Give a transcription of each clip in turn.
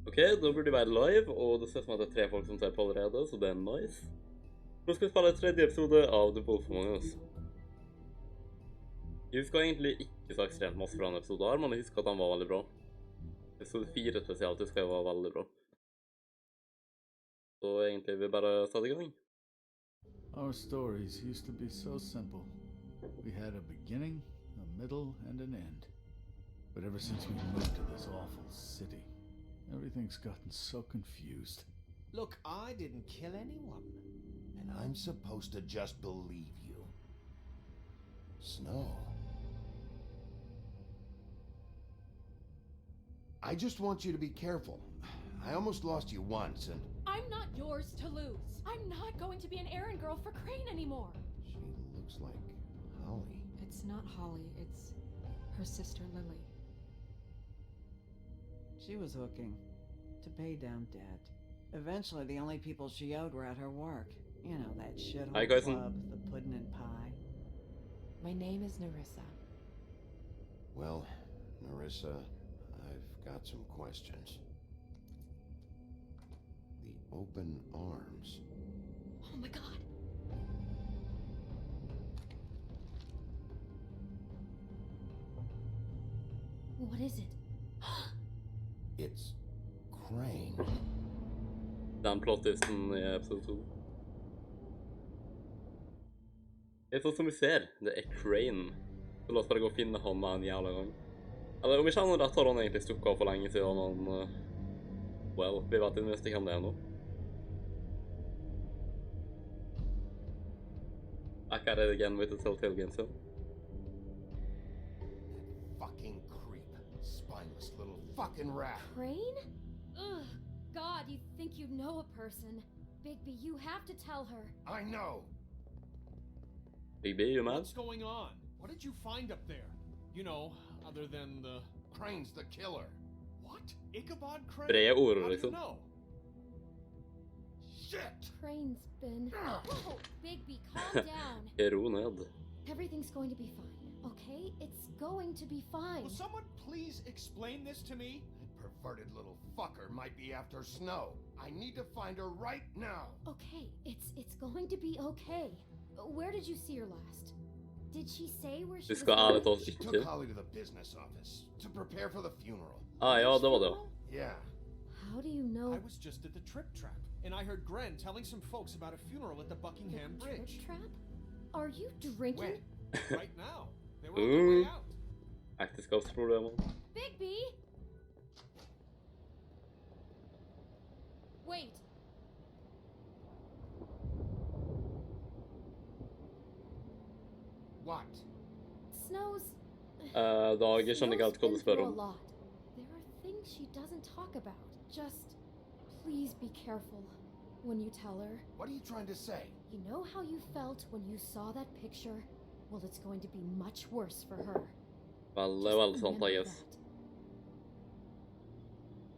Ok, da burde vi være live, og det ser ut som at det er 3 folk som ser på allerede, så det er nice. Nå skal vi spille 3. episode av The Wolf Among Us. Jeg husker egentlig ikke så ekstremt masse fra denne episoden her, men jeg husker at den var veldig bra. Episode 4 spesielt husker jeg var veldig bra. Så egentlig vil vi bare sette i gang. Our stories used to be so simple. We had a beginning, a middle, and an end. But ever since we moved to this awful city, everything's gotten so confused. Look, I didn't kill anyone. And I'm supposed to just believe you. Snow. I just want you to be careful. I almost lost you once, and... I'm not yours to lose. I'm not going to be an errand girl for Crane anymore. She looks like Holly. It's not Holly, it's her sister Lily. She was hooking to pay down debt. Eventually, the only people she owed were at her work. You know, that shithole club, the pudding and pie. My name is Nerissa. Well, Nerissa, I've got some questions. The open arms. Oh my god. What is it? It's Crane. Den plottisten i episode 2. Det er sånn som vi ser, det er Crane. Så la oss bare gå og finne han med en jævla gang. Eller om vi kjenner rett, har han egentlig stukket av for lenge siden han... Well, vi vet ikke mest hvem det er nå. Back at it again with the Telltale games, yeah. Fucking creep. Spineless little fucking rat. Crane? Ugh. God, you think you know a person. Bigby, you have to tell her. I know. Bigby, you mad? What's going on? What did you find up there? You know, other than the... Crane's the killer. What? Ichabod Crane? Brede ord, How do you liksom. know? Shit! Crane's been... Whoa, Bigby, calm down. Ro ned. Everything's going to be fine, okay? It's going to be fine. Will someone please explain this to me? That perverted little fucker might be after Snow. I need to find her right now. Okay, it's going to be okay. Where did you see her last? Did she say where she Vi was skal ærligt going? oss She ikke. took Holly to the business office to prepare for the funeral. Ah, ja, det var det. Yeah. How do you know? I was just at the Trip Trap, and I heard Gren telling some folks about a funeral at the Buckingham The Bridge. Trip trap? Are you drinking? When? Right now. They were on their way out. Ekteskapsproblemer. Bigby! Wait. What? Snow's... Dag, jeg skjønner ikke helt hva du Snow's spør been om. through a lot. There are things she doesn't talk about. Just please be careful when you tell her. What are you trying to say? You know how you felt when you saw that picture? Well, it's going to be much worse for her. Veldig, veldig sant, I remember guess. that.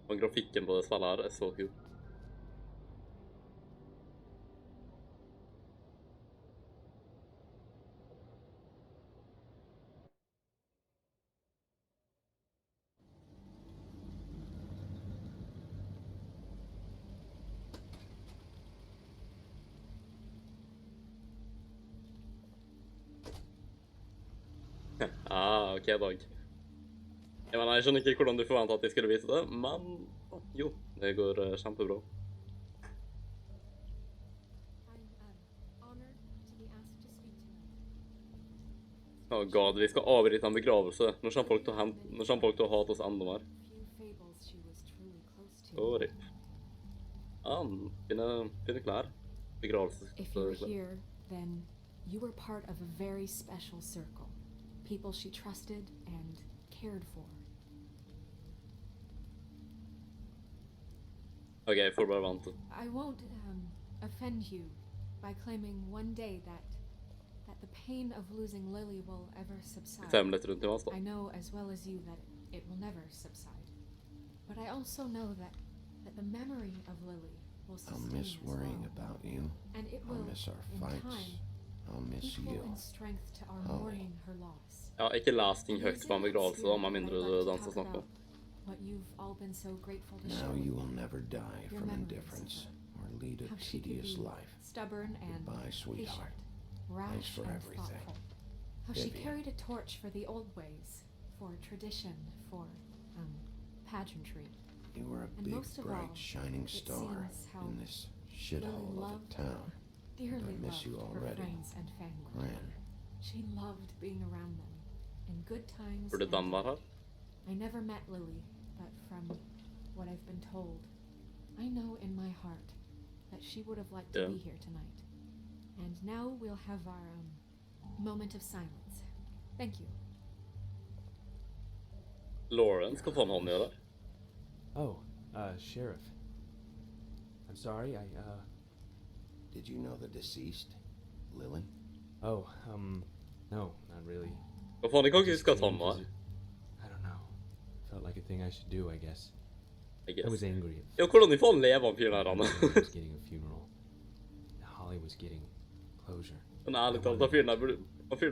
Og grafikken på det spillet her er så kul. Ok, Dag. Jeg mener, jeg skjønner ikke hvordan du forventet at jeg skulle vite det, men jo, det går kjempebra. I'm honored to be asked to speak to you. Å god, vi skal avbryte en begravelse. Nå kommer folk til å hate oss enda mer. Few fables she was truly close to. Rip. Finne klær. Begravelse. If you're here, then you were part of a very special circle. People she trusted and cared for. Ok, jeg får bare vente. I won't offend you by claiming one day that the pain of losing Lily will ever subside. Fem litt rundt i vans da. I know as well as you that it will never subside. But I also know that the memory of Lily will sustain I'll miss as worrying well. about you. And it I'll will, miss our in fights. time, I'll miss equal you. in strength to our Holly. mourning her loss. Jeg har ikke lest ting høyt på en begravelse da, med mindre du danser snart på. what you've all been so grateful to Now show. you will never die Your from memories indifference of or lead how a she could tedious be life. stubborn and Goodbye, sweetheart. patient, rash Thanks for and everything. thoughtful. How she Vivian. carried a torch for the old ways, for tradition, for pageantry. You were a And big, most of bright, all, shining it star seems how in this Lily shithole of a loved town. dearly I miss loved you her already. friends and family. Gran. She loved being around them, in good times Burde and Danmark bad. her? I never met Lily, but from what I've been told, I know in my heart that she would have liked to be here tonight. And now we'll have our moment of silence. Thank you. Lawrence, hva faen han gjør der? Oh, Sheriff. I'm sorry, Did you know the deceased, Lily? Oh, no, not really. Hva faen, jeg kan ikke Just huske at came han var. 'cause I don't know. Felt like a thing I should do, I guess. I I was guess. angry at Ja, hvordan i faen lever han fyren her, I han? was getting a funeral. Holly was getting closure. Men ærlig talt, han fyren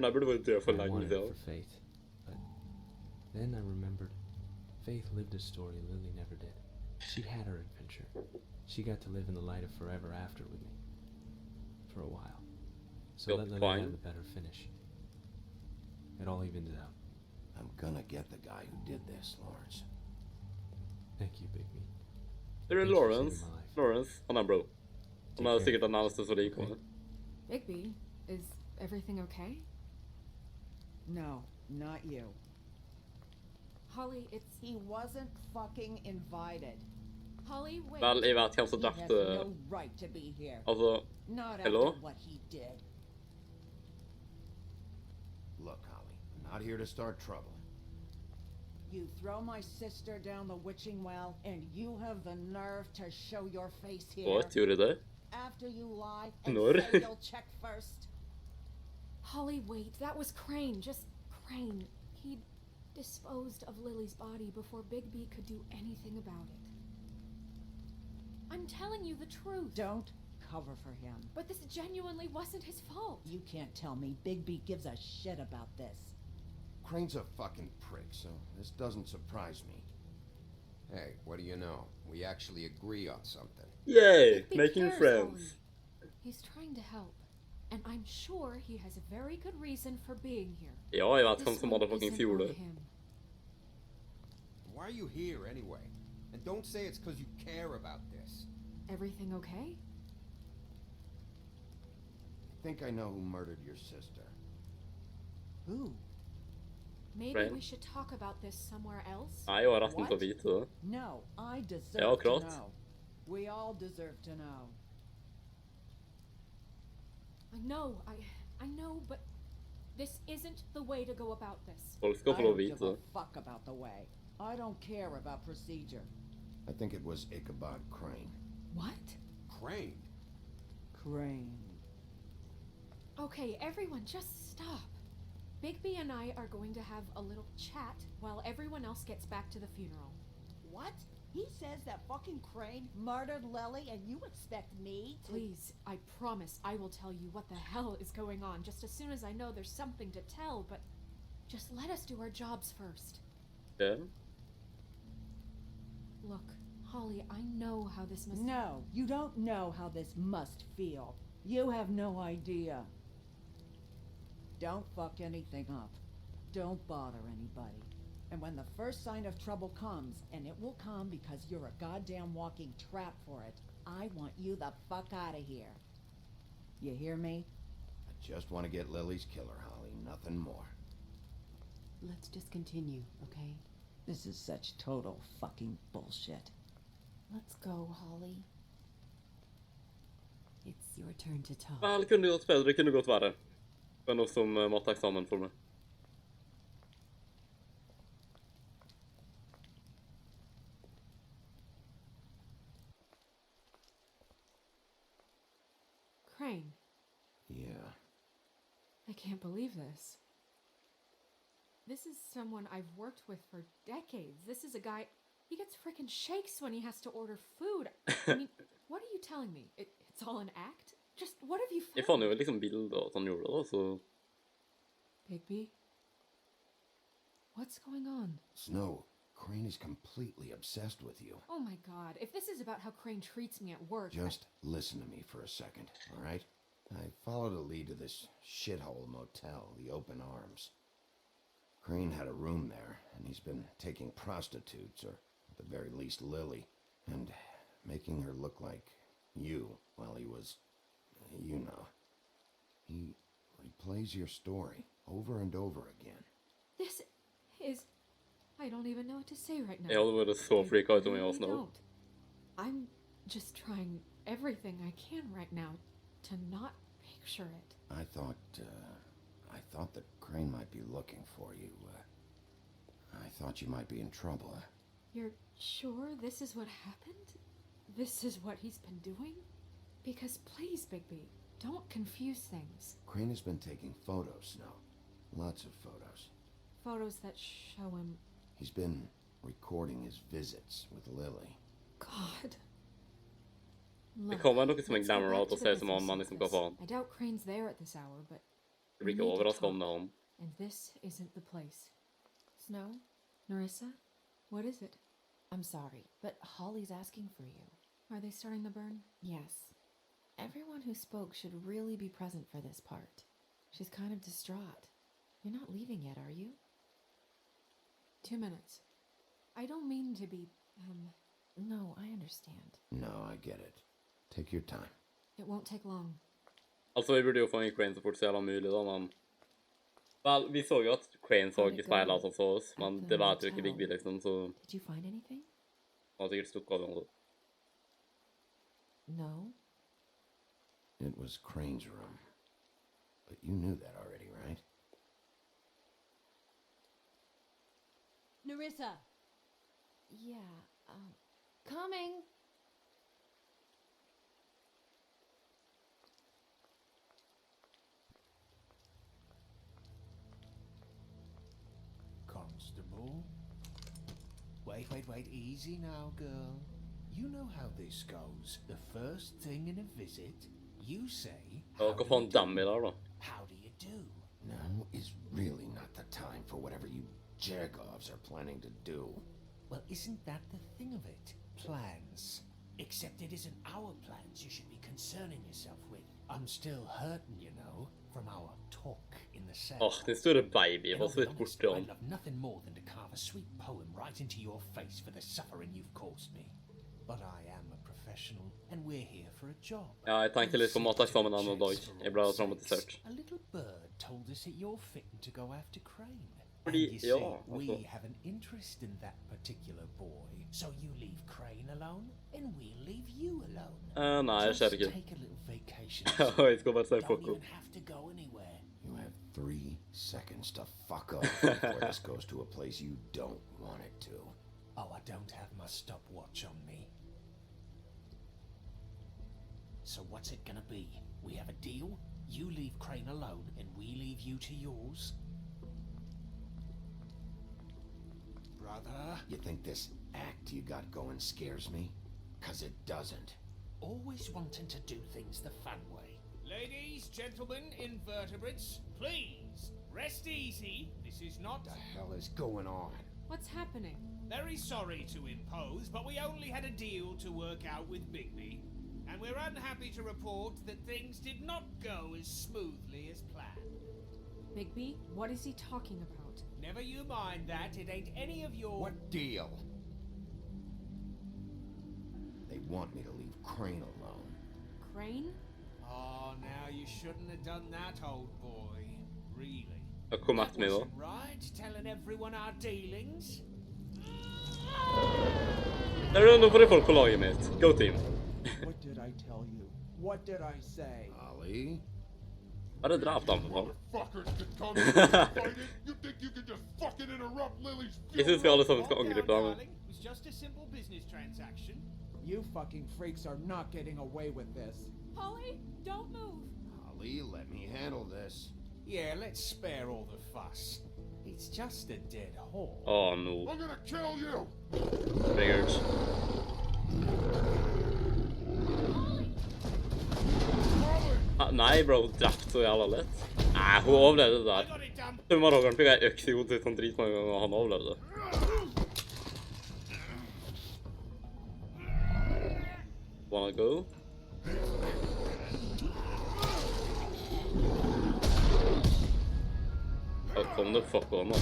her burde vært død for I lenge wanted it siden. for Faith. But then I remembered Faith lived a story Lily never did. She had her adventure. She got to live in the light of forever after with me. For a while. So Well, let Lily fine. have the better finish. It all evens out. I'm gonna get the guy who did this, Lawrence. Thank you, Bigby. Det er Thanks for Lawrence. saving my life. Lawrence, han er bro. Han Take er care. sikkert den nærmeste som de kommer. Bigby, is everything okay? No, not you. Holly, it's... He wasn't fucking invited. Holly, wait. Vel, jeg vet hvem som He has drepte... no right to be here. Altså, Not Hello? after what he did. Look, Holly, I'm not here to start trouble. You throw my sister down the witching well, and you have the nerve to show your face here. what, gjorde det? After you lie and Når? say you'll check first. Holly, wait. That was Crane. Just Crane. He disposed of Lily's body before Bigby could do anything about it. I'm telling you the truth. Don't cover for him. But this genuinely wasn't his fault. You can't tell me Bigby gives a shit about this. Crane's a fucking prick, so this doesn't surprise me. Hey, what do you know? We actually agree on something. Yay! Bigby Making cares, friends. Holly. He's trying to help. And I'm sure he has a very good reason for being here. Ja, jeg vet This hvem som one motherfuckings isn't gjorde on det. him. Why are you here anyway? And don't say it's because you care about this. Everything okay? I think I know who murdered your sister. Who? Maybe Right. we should talk about this somewhere else? Nei, jeg har retten til å What? vite det. No, I deserve Ja, to akkurat. know. We all deserve to know. I know, but this isn't the way to go about this. Folk skal I få lov å don't give vite a det. fuck about the way. I don't care about procedure. I think it was Ichabod Crane. What? Crane. Crane. Okay, everyone, just stop. Bigby and I are going to have a little chat while everyone else gets back to the funeral. What? He says that fucking Crane murdered Lily and you expect me to... Please, I promise I will tell you what the hell is going on just as soon as I know there's something to tell, but just let us do our jobs first. Ja. Look, Holly, I know how this must... No, you don't know how this must feel. You have no idea. Don't fuck anything up. Don't bother anybody. And when the first sign of trouble comes, and it will come because you're a goddamn walking trap for it, I want you the fuck out of here. You hear me? I just want to get Lily's killer, Holly, nothing more. Let's just continue, okay? This is such total fucking bullshit. Let's go, Holly. It's your turn to talk. Vel, kunne gått bedre, kunne gått verre. Det er noe som matteeksamen for meg. Crane, Yeah. I can't believe this. This is someone I've worked with for decades. This is a guy... He gets frickin' shakes when he has to order food. I mean, what are you telling me? It's all an act? Just what have you Jeg found? fant jo liksom bilder av at han gjorde det, da, så... Bigby? What's going on? Snow, Crane is completely obsessed with you. Oh my god, if this is about how Crane treats me at work... Just listen to me for a second, all right? I followed a lead to this shithole motel, the Open Arms. Crane had a room there, and he's been taking prostitutes, or at the very least Lily, and making her look like you while he was, you know. He replays your story over and over again. This is... I don't even know what to say right now. Jag hade varit så freakad ut om jag var Snow. Don't. I'm just trying everything I can right now to not picture it. I thought that Crane might be looking for you. I thought you might be in trouble. You're sure this is what happened? This is what he's been doing? Because please, Bigby, don't confuse things. Crane has been taking photos, Snow. Lots of photos. Photos that show him... He's been recording his visits with Lily. God. Det kommer nog som en glamour out och säger som om man liksom går fan. I doubt Crane's there at this hour, but... Det blir inte överraskad om det är hon. And this isn't the place. Snow? Narissa? What is it? I'm sorry, but Holly's asking for you. Are they starting the burn? Yes. Everyone who spoke should really be present for this part. She's kind of distraught. You're not leaving yet, are you? 2 minutes. I don't mean to be, No, I understand. No, I get it. Take your time. It won't take long. Alltså vi borde ju få in Crane så fort så jävla möjligt då, men... Väl, vi såg ju att Crane såg i spejlet som så oss, men det var ju inte Bigby liksom, så... Did you find anything? Han har säkert stuckit av honom. No. It was Crane's room. But you knew that already, right? Narissa! Yeah, Coming! Constable? Wait, easy now, girl. You know how this goes. The first thing in a visit, you say... Ja, gå fan damm i där då. How do you do? Now is really not the time for whatever you Jergovs are planning to do. Well, isn't that the thing of it? Plans. Except it isn't our plans you should be concerning yourself with. I'm still hurting, you know, from our talk in the cell. Åh, din större baby, vad så vet bort I'd om. love nothing more than to carve a sweet poem right into your face for the suffering you've caused me. But I am a professional, and we're here for a job. Ja, jag tänker liksom mata som en annan dag. Jag blir traumatiserad. A little bird told us that you're fitting to go after Crane. And Fordi, you see, ja, we alltså. have an interest in that particular boy. So you leave Crane alone, and we'll leave you alone. Nej, jag känner Just inte. take a little vacation. Jag ska bara säga Don't fuck even up. have to go anywhere. You have 3 seconds to fuck off before this goes to a place you don't want it to. Oh, I don't have my stopwatch on me. So what's it gonna be? We have a deal? You leave Crane alone, and we leave you to yours? Brother? You think this act you got going scares me? 'Cause it doesn't. Always wanting to do things the fun way. Ladies, gentlemen, invertebrates, please, rest easy. This is not... What the hell is going on? What's happening? Very sorry to impose, but we only had a deal to work out with Bigby. And we're unhappy to report that things did not go as smoothly as planned. Bigby, what is he talking about? Never you mind that, it ain't any of your... What deal? They want me to leave Crane alone. Crane? Oh, now you shouldn't have done that, old boy. Really? Jag kommer att mig då. Wasn't right, telling everyone our dealings? Där är ändå på det folk på laget med. Go team. What did I tell you? What did I say? Ollie? Vad är det draft han för fan? Jag syns vi allesammans ska angripa honom. It was just a simple business transaction. You fucking freaks are not getting away with this. Holly, don't move. Ollie, let me handle this. Yeah, let's spare all the fuss. It's just a dead horse. Oh no. I'm gonna kill you! Figures. Nej bro, draft så jävla lätt. Nej, hon överlevde det där. Tummarhågaren fick jag öx i hodet utan dritmånga gånger och han överlevde. Wanna go? Ja, kom det fuck on nå.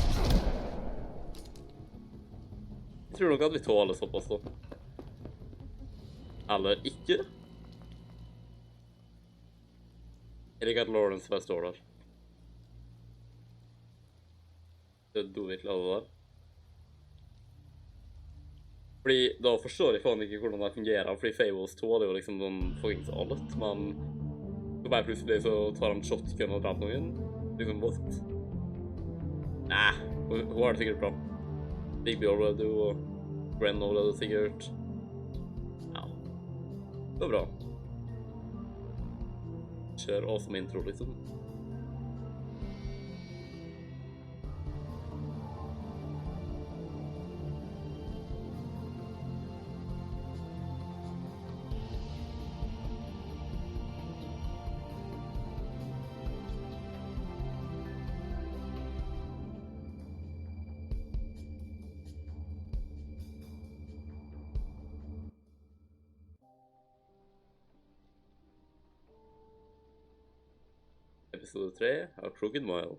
Jeg tror nok at vi tåler såpass da. Eller ikke. Jeg liker at Lawrence bare står der. Det er virkelig alle der. Fordi da forstår jeg faen ikke hvordan det fungerer, fordi Fables tåler jo liksom sånn fuckings alt, men så bare plutselig så tar han shotgun og dreper noen. Liksom, what? Nei, hun har det sikkert bra. Big B overlevde jo, og Gren overlevde sikkert. Ja, det var bra. Kjør awesome intro, liksom. Episode 3 av Crooked Mile.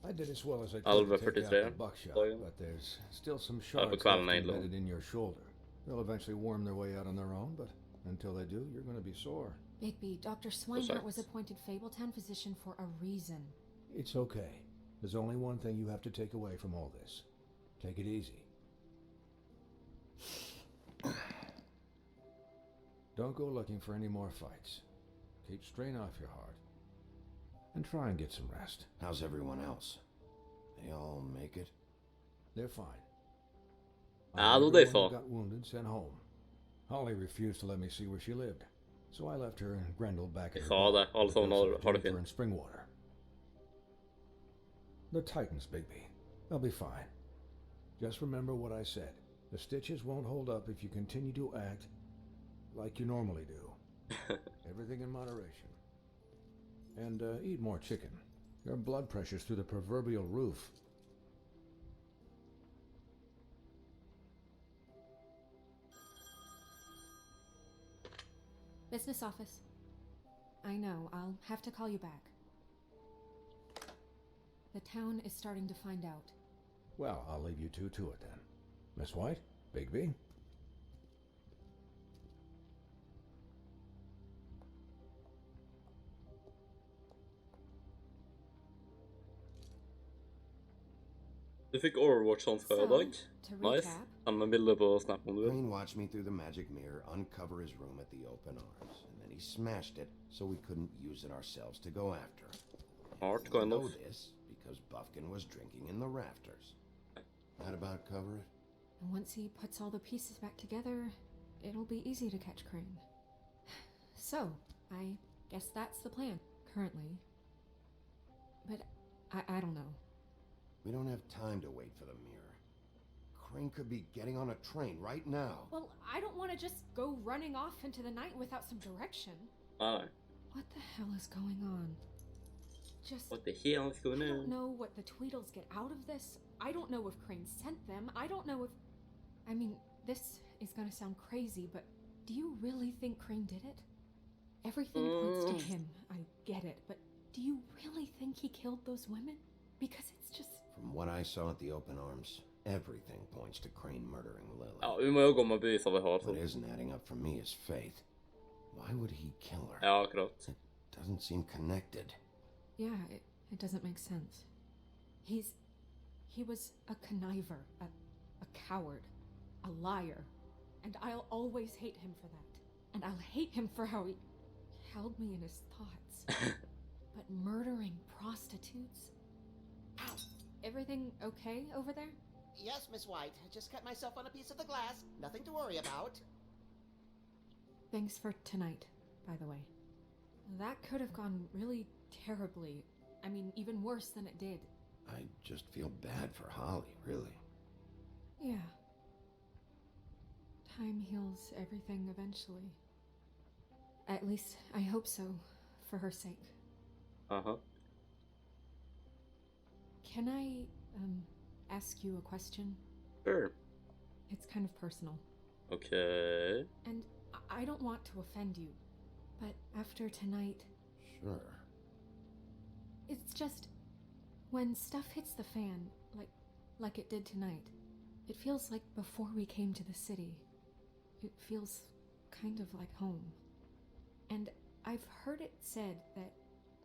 I did as well as I Alva could to take 43. out the buckshot, Dagen. but there's still some på shards kvelden left egentlig. embedded in your shoulder. They'll eventually worm their way out on their own, but until they do, you're going to be sore. Bigby, Dr. Swinehart was appointed Fabletown physician for a reason. It's okay. There's only one thing you have to take away from all this. Take it easy. Don't go looking for any more fights. Keep strain off your heart. And try and get some rest. How's everyone else? They all make it? They're fine. Ja, det var det jeg Everyone sa. who got wounded sent home. Holly refused to let me see where she lived, so I left her and Grendel back at Jeg her sa det, bar, alle sammen with har det Jennifer fint. and Springwater. The Titans, Bigby. They'll be fine. Just remember what I said. The stitches won't hold up if you continue to act like you normally do. Everything in moderation. And eat more chicken. Your blood pressure's through the proverbial roof. Business office. I know, I'll have to call you back. The town is starting to find out. Well, I'll leave you two to it then. Miss White, Bigby. Du fikk Overwatch-hansker i dag. to Nice. recap. Send meg bilder på Snap om du vil. Green watched me through the magic mirror uncover his room at the open arms, and then he smashed it so we couldn't use it ourselves to go after. Smart, And kind we know of. this because Buffkin was drinking in the rafters. That about cover it? And once he puts all the pieces back together, it'll be easy to catch Crane. So, I guess that's the plan, currently. But I don't know. We don't have time to wait for the mirror. Crane could be getting on a train right now. Well, I don't want to just go running off into the night without some direction. Nei. What the hell is going on? Just... What the hell is going I don't on? know what the Tweedles get out of this. I don't know if Crane sent them. I don't know if... I mean, this is gonna sound crazy, but do you really think Crane did it? Everything points to him. I get it, but do you really think he killed those women? Because it's just... From what I saw at the open arms, everything points to Crane murdering Lily. Ja, vi må jo gå med beviser vi har. What Så. isn't adding up for me is Faith. Why would he kill her? Ja, akkurat. It doesn't seem connected. Yeah, it doesn't make sense. He was a conniver, a coward, a liar, and I'll always hate him for that. And I'll hate him for how he held me in his thoughts. But murdering prostitutes? Ow! Everything okay over there? Yes, Miss White. I just cut myself on a piece of the glass. Nothing to worry about. Thanks for tonight, by the way. That could have gone really terribly. I mean, even worse than it did. I just feel bad for Holly, really. Yeah. Time heals everything eventually. At least, I hope so, for her sake. Uh-huh. Can I, ask you a question? Sure. It's kind of personal. Okay. And I don't want to offend you, but after tonight... Sure. It's just... when stuff hits the fan, like it did tonight, it feels like before we came to the city. It feels kind of like home. And I've heard it said that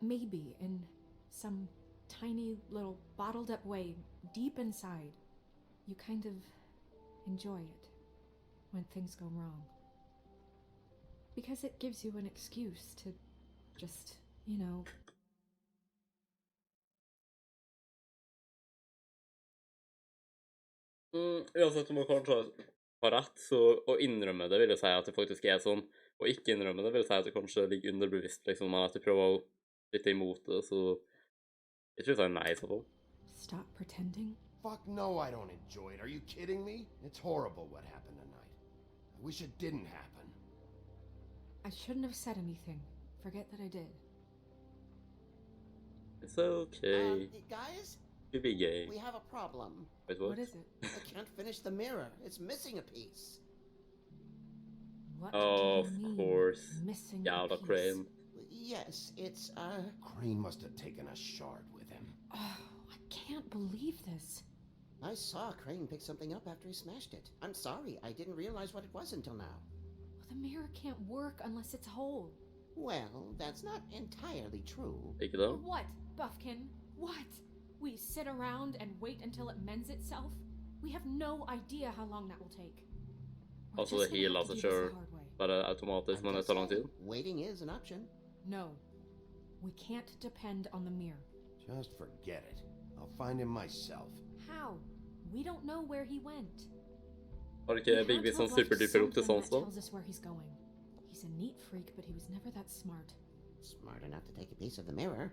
maybe in some tiny little bottled up way deep inside, you kind of enjoy it when things go wrong. Because it gives you an excuse to just, you know... Uansett om man kanskje har rett, så å innrømme det vil jo si at det faktisk er sånn, og ikke innrømme det vil si at det kanskje ligger underbevisst, liksom, men at du prøver å sitte imot det, så jeg tror det er nei I så fall. Stop pretending. Fuck no, I don't enjoy it. Are you kidding me? It's horrible what happened tonight. I wish it didn't happen. I shouldn't have said anything. Forget that I did. It's okay. Guys? To be gay. We have a problem. Wait, what? What is it? I can't finish the mirror. It's missing a piece. What Of do you mean, course. missing Yeah, a the piece? crane. Yes, it's, Crane must have taken a shard with him. Oh, I can't believe this. I saw Crane pick something up after he smashed it. I'm sorry, I didn't realize what it was until now. Well, the mirror can't work unless it's whole. Well, that's not entirely true. Ikke det? What, Buffkin? What? We sit around and wait until it mends itself? We have no idea how long that will take. We're Altså just det gonna healer have to seg do this selv, the hard way. bare automatisk, men det tar lang tid. Waiting is an option. No. We can't depend on the mirror. Just forget it. I'll find him myself. How? We don't know where he went. Har He ikke had Bigby to sånn have left superduper opp til something sans that da? tells us where he's going. He's a neat freak, but he was never that smart. Smart enough to take a piece of the mirror.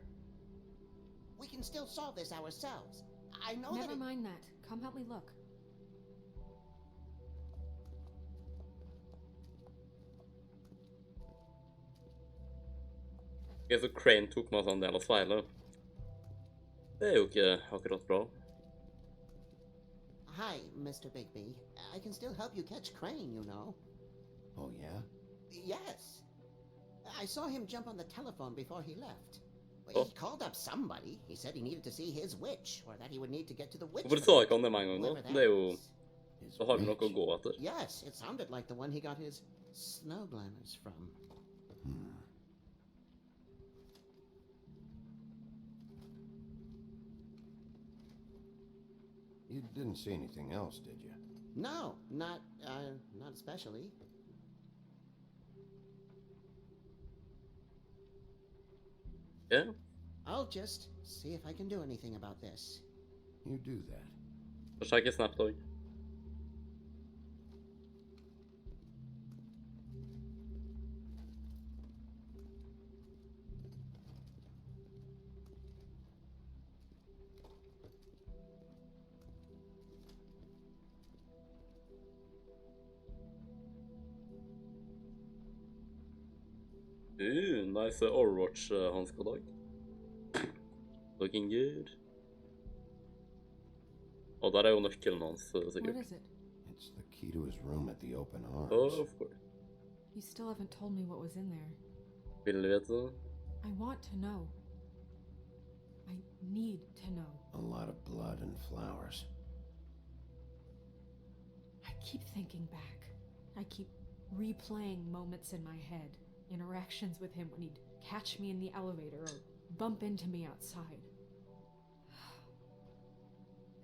We can still solve this ourselves. I know that Never mind that. Come help me look. Ok, så Crane tok med seg en del av speilet. Det er jo ikke akkurat bra. Hi, Mr. Bigby. I can still help you catch Crane, you know. Oh, yeah? Yes. I saw him jump on the telephone before he left. Oh. He called up somebody. He said he needed to see his witch, or that he would need to get to the witch. Hvorfor sa ikke han det med en gang da? Whoever that Det er jo... is. Da har vi noe å gå etter. Yes, it sounded like the one he got his snow glamours from. You didn't see anything else, did you? No, not especially. Ja, I'll just see if I can do anything about this. You do that. og sjekke snabbt også. Nice Overwatch-hansker dag. Looking good. Og der er jo nøkkelen hans, What sikkert. is it? It's the key to his room at the open arms. Oh, of course. You still haven't told me what was in there. Vil du vite det? I want to know. I need to know. A lot of blood and flowers. I keep thinking back. I keep replaying moments in my head. Interactions with him when he'd catch me in the elevator or bump into me outside.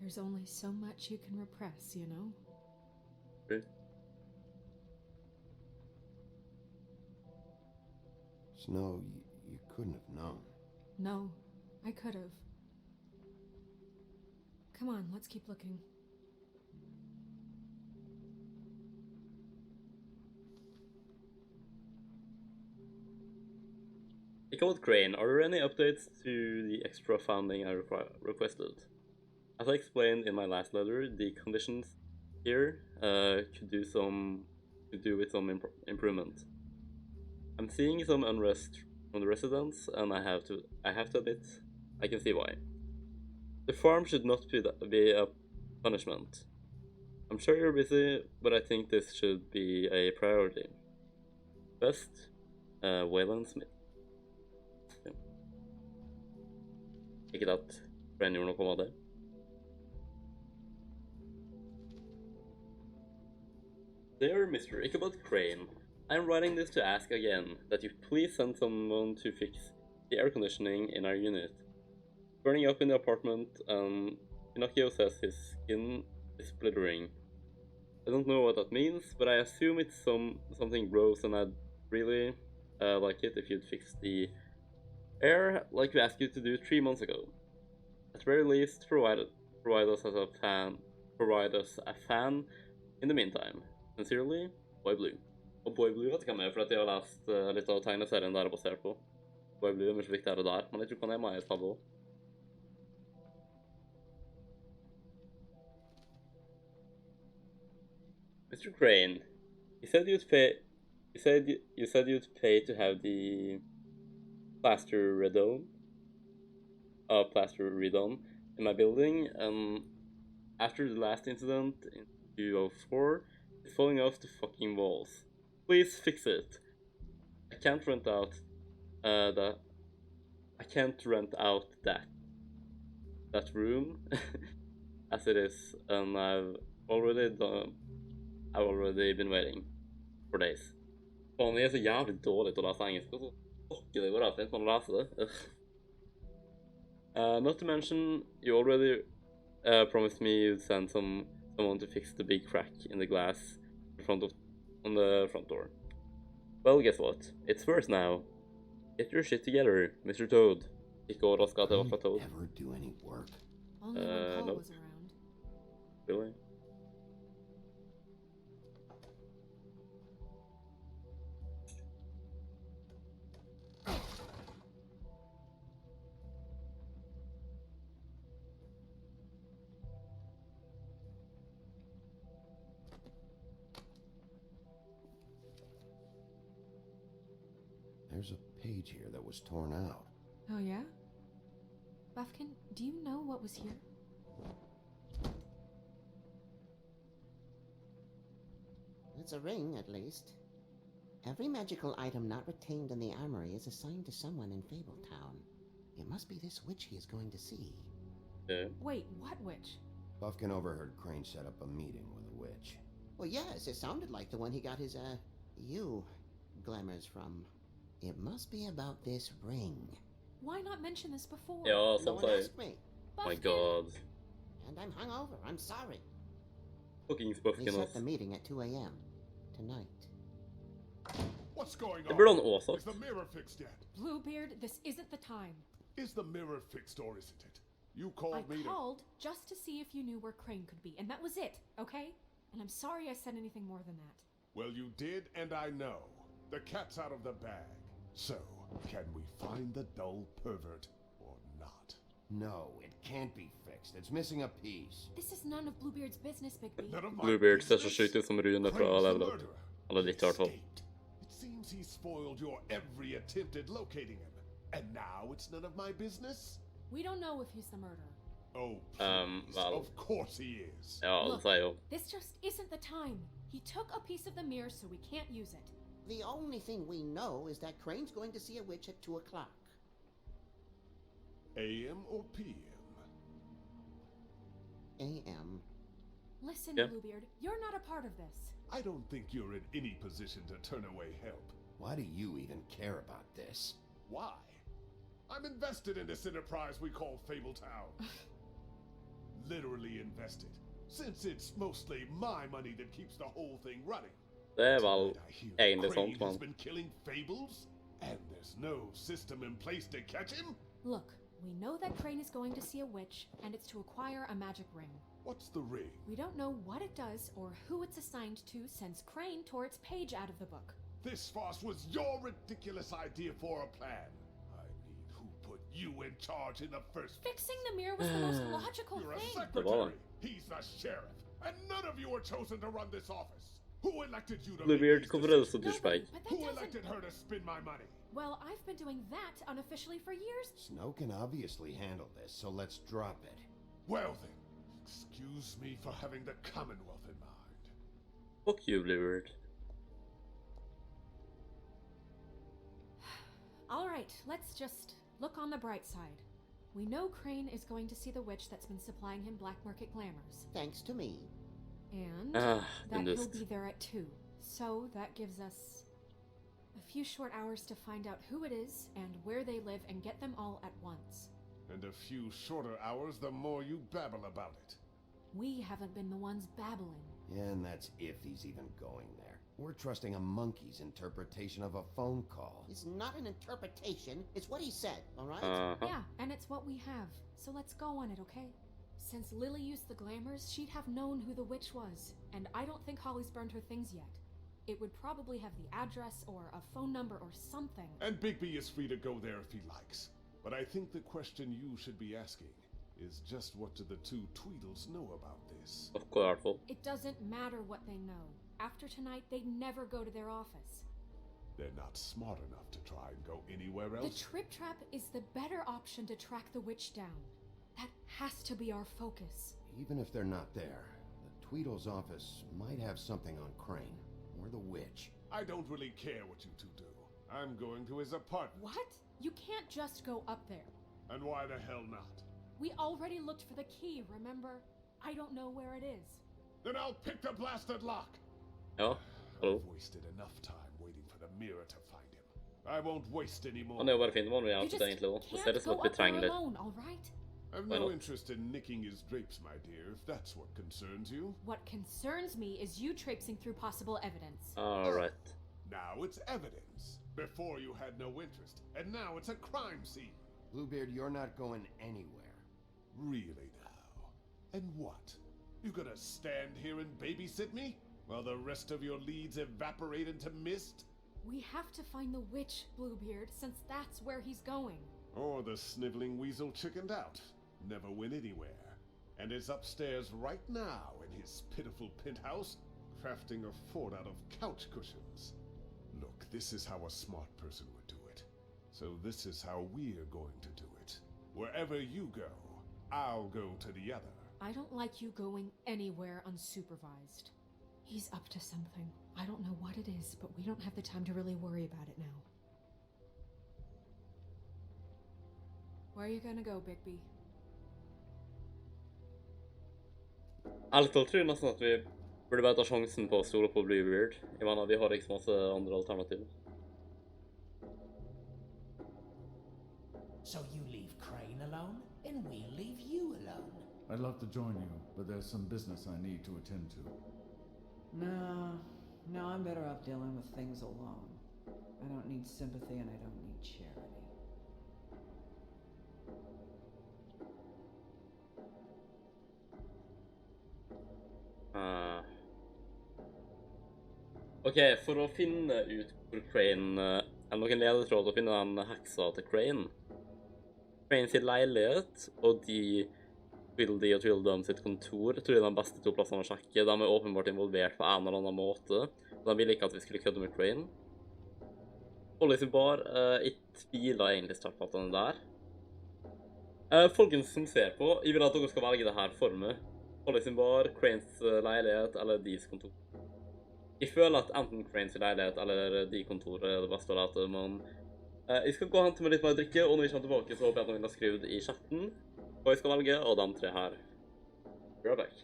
There's only so much you can repress, you know? Really? Snow, you couldn't have known. No, I could have. Come on, let's keep looking. Hey, called Crane, are there any updates to the extra funding I requested? As I explained in my last letter, the conditions here could do with some improvement. I'm seeing some unrest from the residents, and I have to admit, I can see why. The farm should not be a punishment. I'm sure you're busy, but I think this should be a priority. Best, Waylon Smith. Ja. Ikke at Brenn gjorde noe av det. Dear Mr. Ichabod Crane, I'm writing this to ask again that you please send someone to fix the air conditioning in our unit. Burning up in the apartment, and Pinocchio says his skin is splittering. I don't know what that means, but I assume it's something gross, and I'd really like it if you'd fix the air like we asked you to do 3 months ago. At the very least, provide us a fan in the meantime. Sincerely, Boy Blue. Og Boy Blue vet ikke hva med, for at jeg har lest litt av tegneserien der er basert på. Boy Blue er mye viktigere der, men jeg tror ikke han er med i et halvår. Mr. Crane, you said you'd pay. You said you'd pay to have the plaster redone in my building. After the last incident in 2004, it's falling off the fucking walls. Please fix it. I can't rent out that room as it is, and I've already been waiting for days. Faen, jeg er så jævlig dårlig til å lese engelsk, og så fucker det går av fint man leser det. Not to mention, you already promised me you'd send someone to fix the big crack in the glass on the front door. Well, guess what? It's worse now. Get your shit together, Mr. Toad. Ikke overrasket at det var fra Toad. Ever do any work? Only when Paul was around. Really? There's a page here that was torn out. Oh, yeah? Buffkin, do you know what was here? It's a ring, at least. Every magical item not retained in the armory is assigned to someone in Fabletown. It must be this witch he is going to see. Wait, what witch? Buffkin overheard Crane set up a meeting with a witch. Well, yes, it sounded like the one he got his, glamours from. It must be about this ring. Why not mention this before? Ja, No one asked me. Oh my god. And I'm hungover. I'm sorry. Fucking They Buffkin, set ass. the meeting at 2 a.m. tonight. What's going Det on? burde han også Is the mirror fixed yet? Bluebeard, this isn't the time. Is the mirror fixed or isn't it? You called me I to... called just to see if you knew where Crane could be, and that was it, okay? And I'm sorry I said anything more than that. Well, you did, and I know. The cat's out of the bag. So, can we find the dull pervert or not? No, it can't be fixed. It's missing a piece. This is none of Bluebeard's business, Bigby. None of my Bluebeard ser så business? sjukt ut som Rune fra Crane's the Level Up. murderer. Eller litt i hvert fall. Escaped. It seems he spoiled your every attempt at locating him. And now it's none of my business? We don't know if he's the murderer. Oh, please. Well. Of course he is. Ja, det Look, sier jo. this just isn't the time. He took a piece of the mirror, so we can't use it. The only thing we know is that Crane's going to see a witch at 2 o'clock. AM or PM? A.M. Listen, Yeah. Bluebeard, you're not a part of this. I don't think you're in any position to turn away help. Why do you even care about this? Why? I'm invested in this enterprise we call Fabletown. Literally invested. Since it's mostly my money that keeps the whole thing running. Det er vel I hear egentlig Crane sånt, has man. been killing fables, and there's no system in place to catch him? Look, we know that Crane is going to see a witch, and it's to acquire a magic ring. What's the ring? We don't know what it does or who it's assigned to since Crane tore its page out of the book. This farce was your ridiculous idea for a plan. I mean, who put you in charge in the first place? Fixing the mirror was the most logical You're a thing. secretary. He's the sheriff. And none of you were chosen to run this office. Who elected you to Bluebeard, make hvorfor these er du så decisions? douchebag? But that Who doesn't... elected her to spend my money? Well, I've been doing that unofficially for years. Snow can obviously handle this, so let's drop it. Well then, excuse me for having the Commonwealth in mind. Fuck you, Bluebird. Alright, let's just look on the bright side. We know Crane is going to see the witch that's been supplying him black market glamours. Thanks to me. And that he'll be there at 2. So that gives us a few short hours to find out who it is and where they live and get them all at once. And a few shorter hours the more you babble about it. We haven't been the ones babbling. And that's if he's even going there. We're trusting a monkey's interpretation of a phone call. It's not an interpretation, it's what he said, alright? Yeah, and it's what we have. So let's go on it, okay? Since Lily used the glamours, she'd have known who the witch was. And I don't think Holly's burned her things yet. It would probably have the address or a phone number or something. And Bigby is free to go there if he likes. But I think the question you should be asking is just what do the two Tweedles know about this? Of course. It doesn't matter what they know. After tonight, they'd never go to their office. They're not smart enough to try and go anywhere else. The Trip Trap is the better option to track the witch down. That has to be our focus. Even if they're not there, the Tweedle's office might have something on Crane, or the witch. I don't really care what you two do. I'm going to his apartment. What? You can't just go up there. And why the hell not? We already looked for the key, remember? I don't know where it is. Then I'll pick the blasted lock. Ja, hallo. I've wasted enough time waiting for the mirror to find him. I won't waste any more. Han er jo bare fin med vi outfit egentlig også. Det ser det som at vi trenger litt. I've no interest in nicking his drapes, my dear, if that's what concerns you. What concerns me is you traipsing through possible evidence. Alright. Now it's evidence. Before you had no interest, and now it's a crime scene. Bluebeard, you're not going anywhere. Really now? And what? You gonna stand here and babysit me? While the rest of your leads evaporate into mist? We have to find the witch, Bluebeard, since that's where he's going. Or the sniveling weasel chickened out. Never went anywhere. And is upstairs right now in his pitiful penthouse, crafting a fort out of couch cushions. Look, this is how a smart person would do it. So this is how we're going to do it. Wherever you go, I'll go to the other. I don't like you going anywhere unsupervised. He's up to something. I don't know what it is, but we don't have the time to really worry about it now. Where are you gonna go, Bigby? Ærlig talt tror jeg nesten at vi burde bare ta sjansen på å stole på Bluebeard. Jeg mener, vi har ikke så masse andre alternativer. So you leave Crane alone, and we'll leave you alone. I'd love to join you, but there's some business I need to attend to. No, I'm better off dealing with things alone. I don't need sympathy and I don't need charity. Ok, for å finne ut hvor Crane, eller noen ledetråd å finne den heksa til Crane. Crane sin leilighet, og Tweedledee og Tweedledum sitt kontor, tror jeg er de beste to plassene å sjekke. De er åpenbart involvert på en eller annen måte. De ville ikke at vi skulle kødde med Crane. Holly sin bar, jeg tviler egentlig sterkt på at den er der. Folkens som ser på, jeg vil at dere skal velge det her for meg. Holly sin bar, Cranes leilighet eller Dees kontor. Jeg føler at enten Cranes leilighet eller Dees kontor er det beste å lete, men jeg skal gå og hente meg litt mer drikke, og når vi kommer tilbake så håper jeg at noen har skrevet i chatten hva jeg skal velge, og de tre her. Bra back.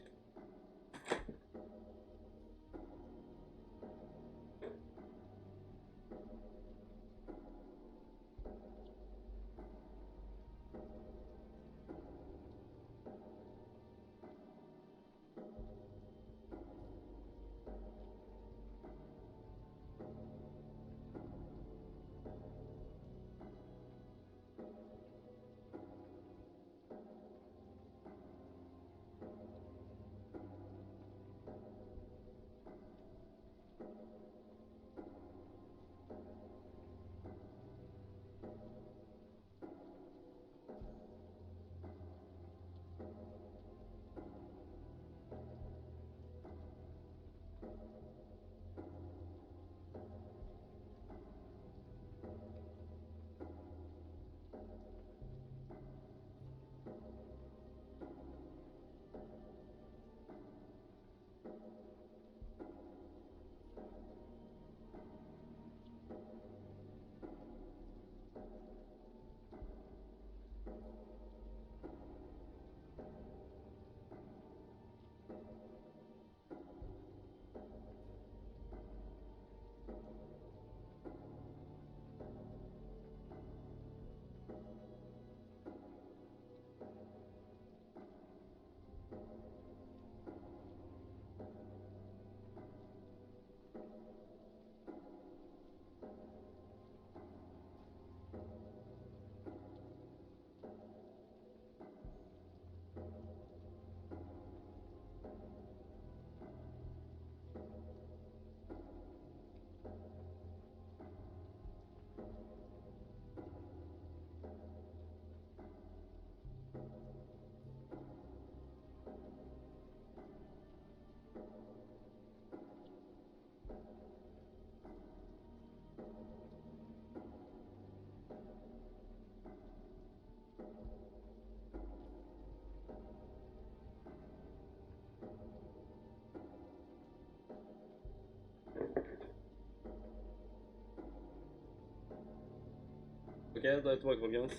Ok, da er vi tilbake, folkens.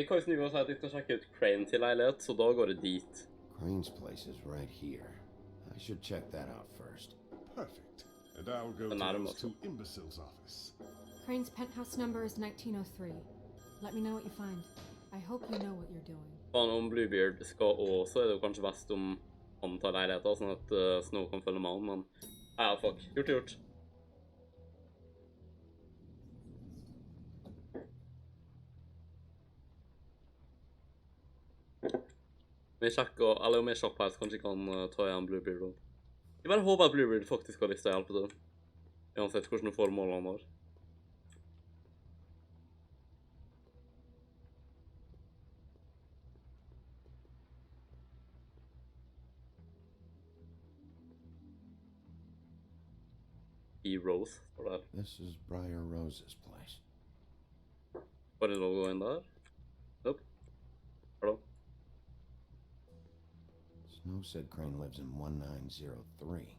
Kajs Nygaard sier at jeg skal sjekke ut Crane til leilighet, så da går det dit. Crane's place is right here. I should check that out first. Perfect. And I'll go to those two imbeciles' office. Crane's penthouse number is 1903. Let me know what you find. I hope you know what you're doing. Faen, om Bluebeard skal også, er det jo kanskje best om han tar leiligheten, sånn at Snow kan følge med han, men... Ja, fuck. Gjort. Vi sjekker, eller om jeg shopper her, så kanskje jeg kan ta igjen Bluebeard også. Jeg bare håper at Bluebeard faktisk har lyst til å hjelpe til. Uansett hvordan formål han har. Rose, står der. This is Briar Rose's place. Var det lov å gå inn der? Nope. Hallo? Snow said Crane lives in 1903.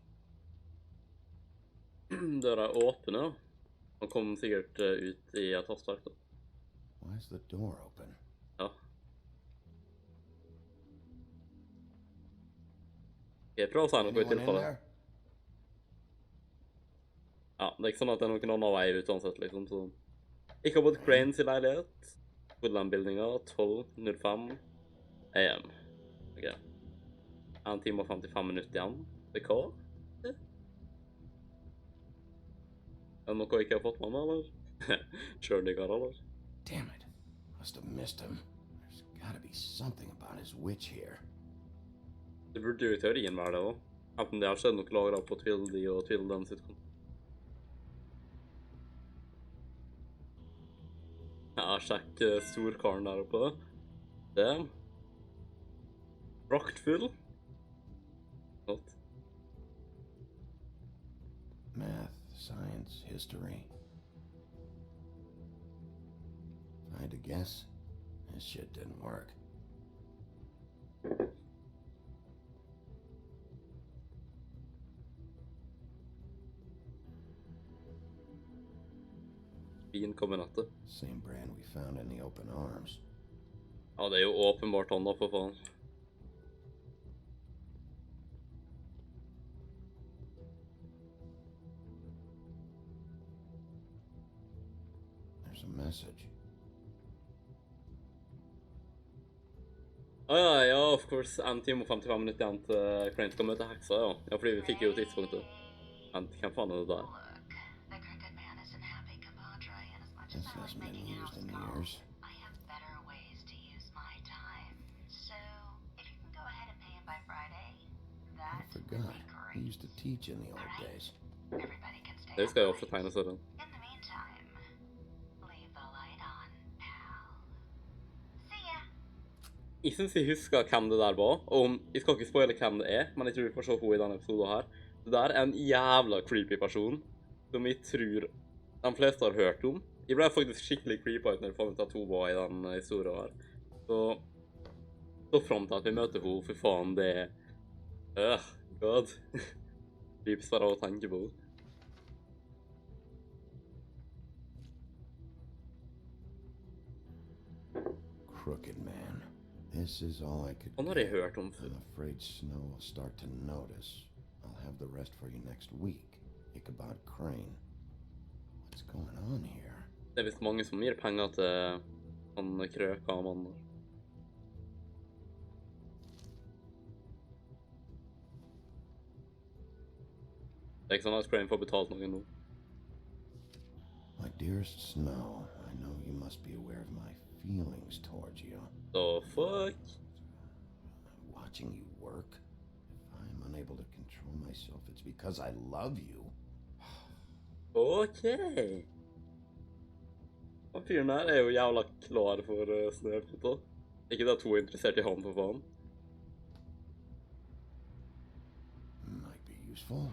Døra er åpen, ja. Han kom sikkert ut i et hastverk, da. Why is the door open? Ja. Jeg prøver å si noe i tilfelle. Ja, det er ikke sånn at det er noen annen vei ut uansett, liksom, så... Ikke har både Cranes i leilighet. Woodland-bildinga, 12:05 AM. Ok. 1 time og 55 minutter igjen. Det er hva? Er det noe jeg ikke har fått med meg, eller? Kjør det, eller? Damn it. Must have missed him. There's gotta be something about his witch here. Det burde jo i teorien være det også. Enten det har skjedd noe lagret på Twildy og Twildens utkom. Ja, sjekk storkaren der oppe. Damn. Praktfull. Not. Math, science, history. If I had to guess, this shit didn't work. Fin kombinette. Same brand we found in the open arms. Ja, det er jo åpenbart han da, for faen. There's a message. Ja, of course. 1 time og 55 minutter igjen til Crane skal møte heksa, ja. Ja, fordi vi fikk jo tidspunktet. Men hvem faen er det der? This hasn't been used in years. I have better ways to use my time. So, if you can go ahead and pay him by Friday, that I forgot. He used to teach in the old days. everybody can stay. Det skal jeg ofte tegne sånn. In the meantime, leave the light on, pal. See ya. Jeg synes jeg husker hvem det der var, og jeg skal ikke spoile hvem det er, men jeg tror vi får se henne i denne episoden her. Det der er en jævla creepy person, som jeg tror de fleste har hørt om. Jeg ble faktisk skikkelig creepy ut når jeg fant ut at hun var i den historien her. Så frem til at vi møter henne, for faen, det er... God. Creeps bare å tenke på. Crooked man. This is all I could Han har jeg hørt om før. I'm afraid Snow will start to notice. I'll have the rest for you next week. Ichabod Crane. What's going on here? Det er visst mange som gir penger til han krøka av mannen. Det er ikke sånn at Crane får betalt noen nå. My dearest Snow, I know you must be aware of my feelings towards you. The fuck? Watching you work. If I'm unable to control myself, it's because I love you. Ok. Han fyren her er jo jævla klar for snøputa. Ikke det at hun er interessert i han for faen. Might be useful.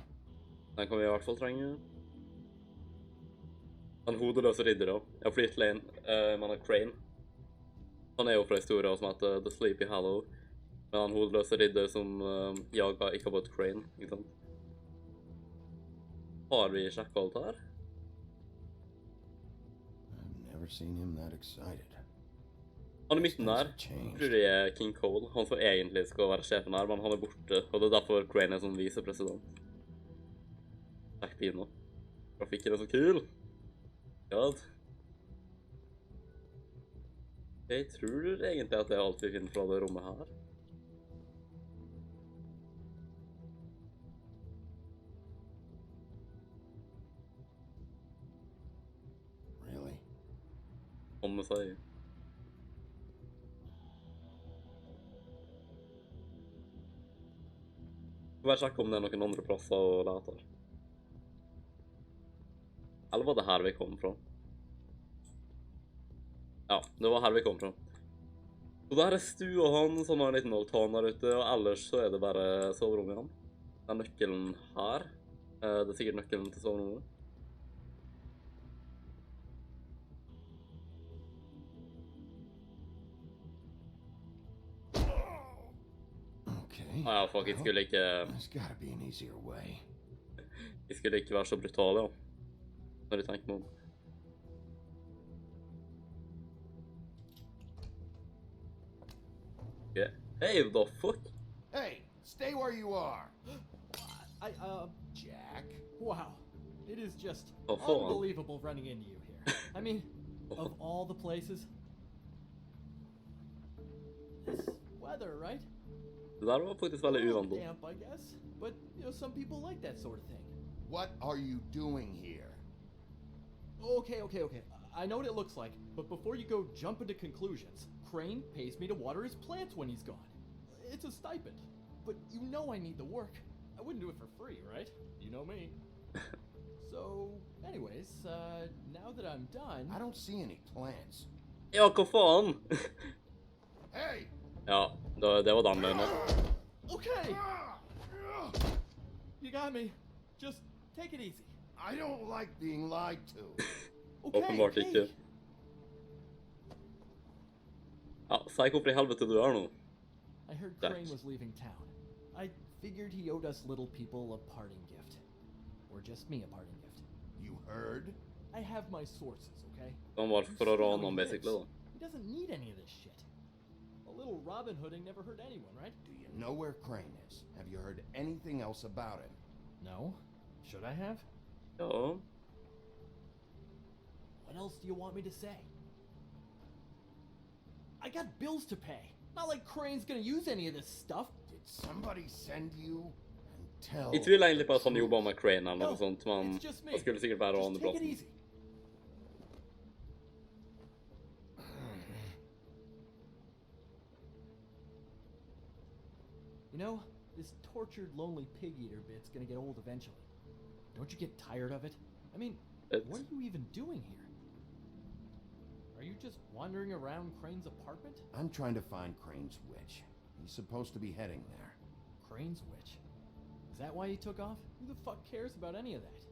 Den kan vi i hvert fall trenge. Han hodeløse ridder da. Jeg har flytt Lane, man har Crane. Han er jo fra historien som heter The Sleepy Hollow. Men han hodeløse ridder som jager Ichabod Crane, ikke sant? Har vi sjekket alt her? Never seen him that excited. Han I midten der, jeg tror det er King Cole, han som egentlig skal være sjefen her, men han er borte, og det er derfor Crane er som visepresident. Takk Pino. Grafikken er så kul. God. Jeg tror egentlig at det er alt vi finner fra det rommet her. Really? Komme seg. Bare sjekke om det er noen andre plasser å lete her. Eller var det her vi kom fra? Ja, det var her vi kom fra. Så der er stua hans, som har en liten altan der ute, og ellers så er det bare soverommet igjen. Den nøkkelen her. Det er sikkert nøkkelen til soverommet. Ja, fuck, jeg skulle ikke... Jeg skulle ikke være så brutal, ja. Når jeg tenker meg om. Okay. Hey, what the fuck? Hey, stay where you are. Jack. Wow. It is just Oh, fuck. unbelievable running into you here. I mean, of all the places. This weather, right? Det der var faktisk veldig uvant. Damp, I guess. But, you know, some people like that sort of thing. What are you doing here? Okay. I know what it looks like, but before you go jump into conclusions, Crane pays me to water his plants when he's gone. It's a stipend. But you know I need the work. I wouldn't do it for free, right? You know me. So, anyways, now that I'm done... I don't see any plants. Ja, hva faen? Hey! Ja, det var den løgnen. Okay! You got me. Just take it easy. I don't like being lied to. Åpenbart ikke. Ja, si hvorfor I helvete du er nå. I heard Crane was leaving town. I figured he owed us little people a parting gift. Or just me a parting gift. You heard? I have my sources, okay? Han var for å rane han, basically, da. He doesn't need any of this shit. A little Robin Hooding never hurt anyone, right? Do you know where Crane is? Have you heard anything else about him? No. Should I have? Ja. What else do you want me to say? I got bills to pay. Not like Crane's gonna use any of this stuff. Did somebody send you and tell? Jeg tviler egentlig på at han jobber med Crane eller noe sånt, men han skulle sikkert være andre Take it plassen. easy. You know, this tortured, lonely pig-eater bit's gonna get old eventually. Don't you get tired of it? I mean, what are you even doing here? Are you just wandering around Crane's apartment? I'm trying to find Crane's witch. He's supposed to be heading there. Crane's witch? Is that why he took off? Who the fuck cares about any of that?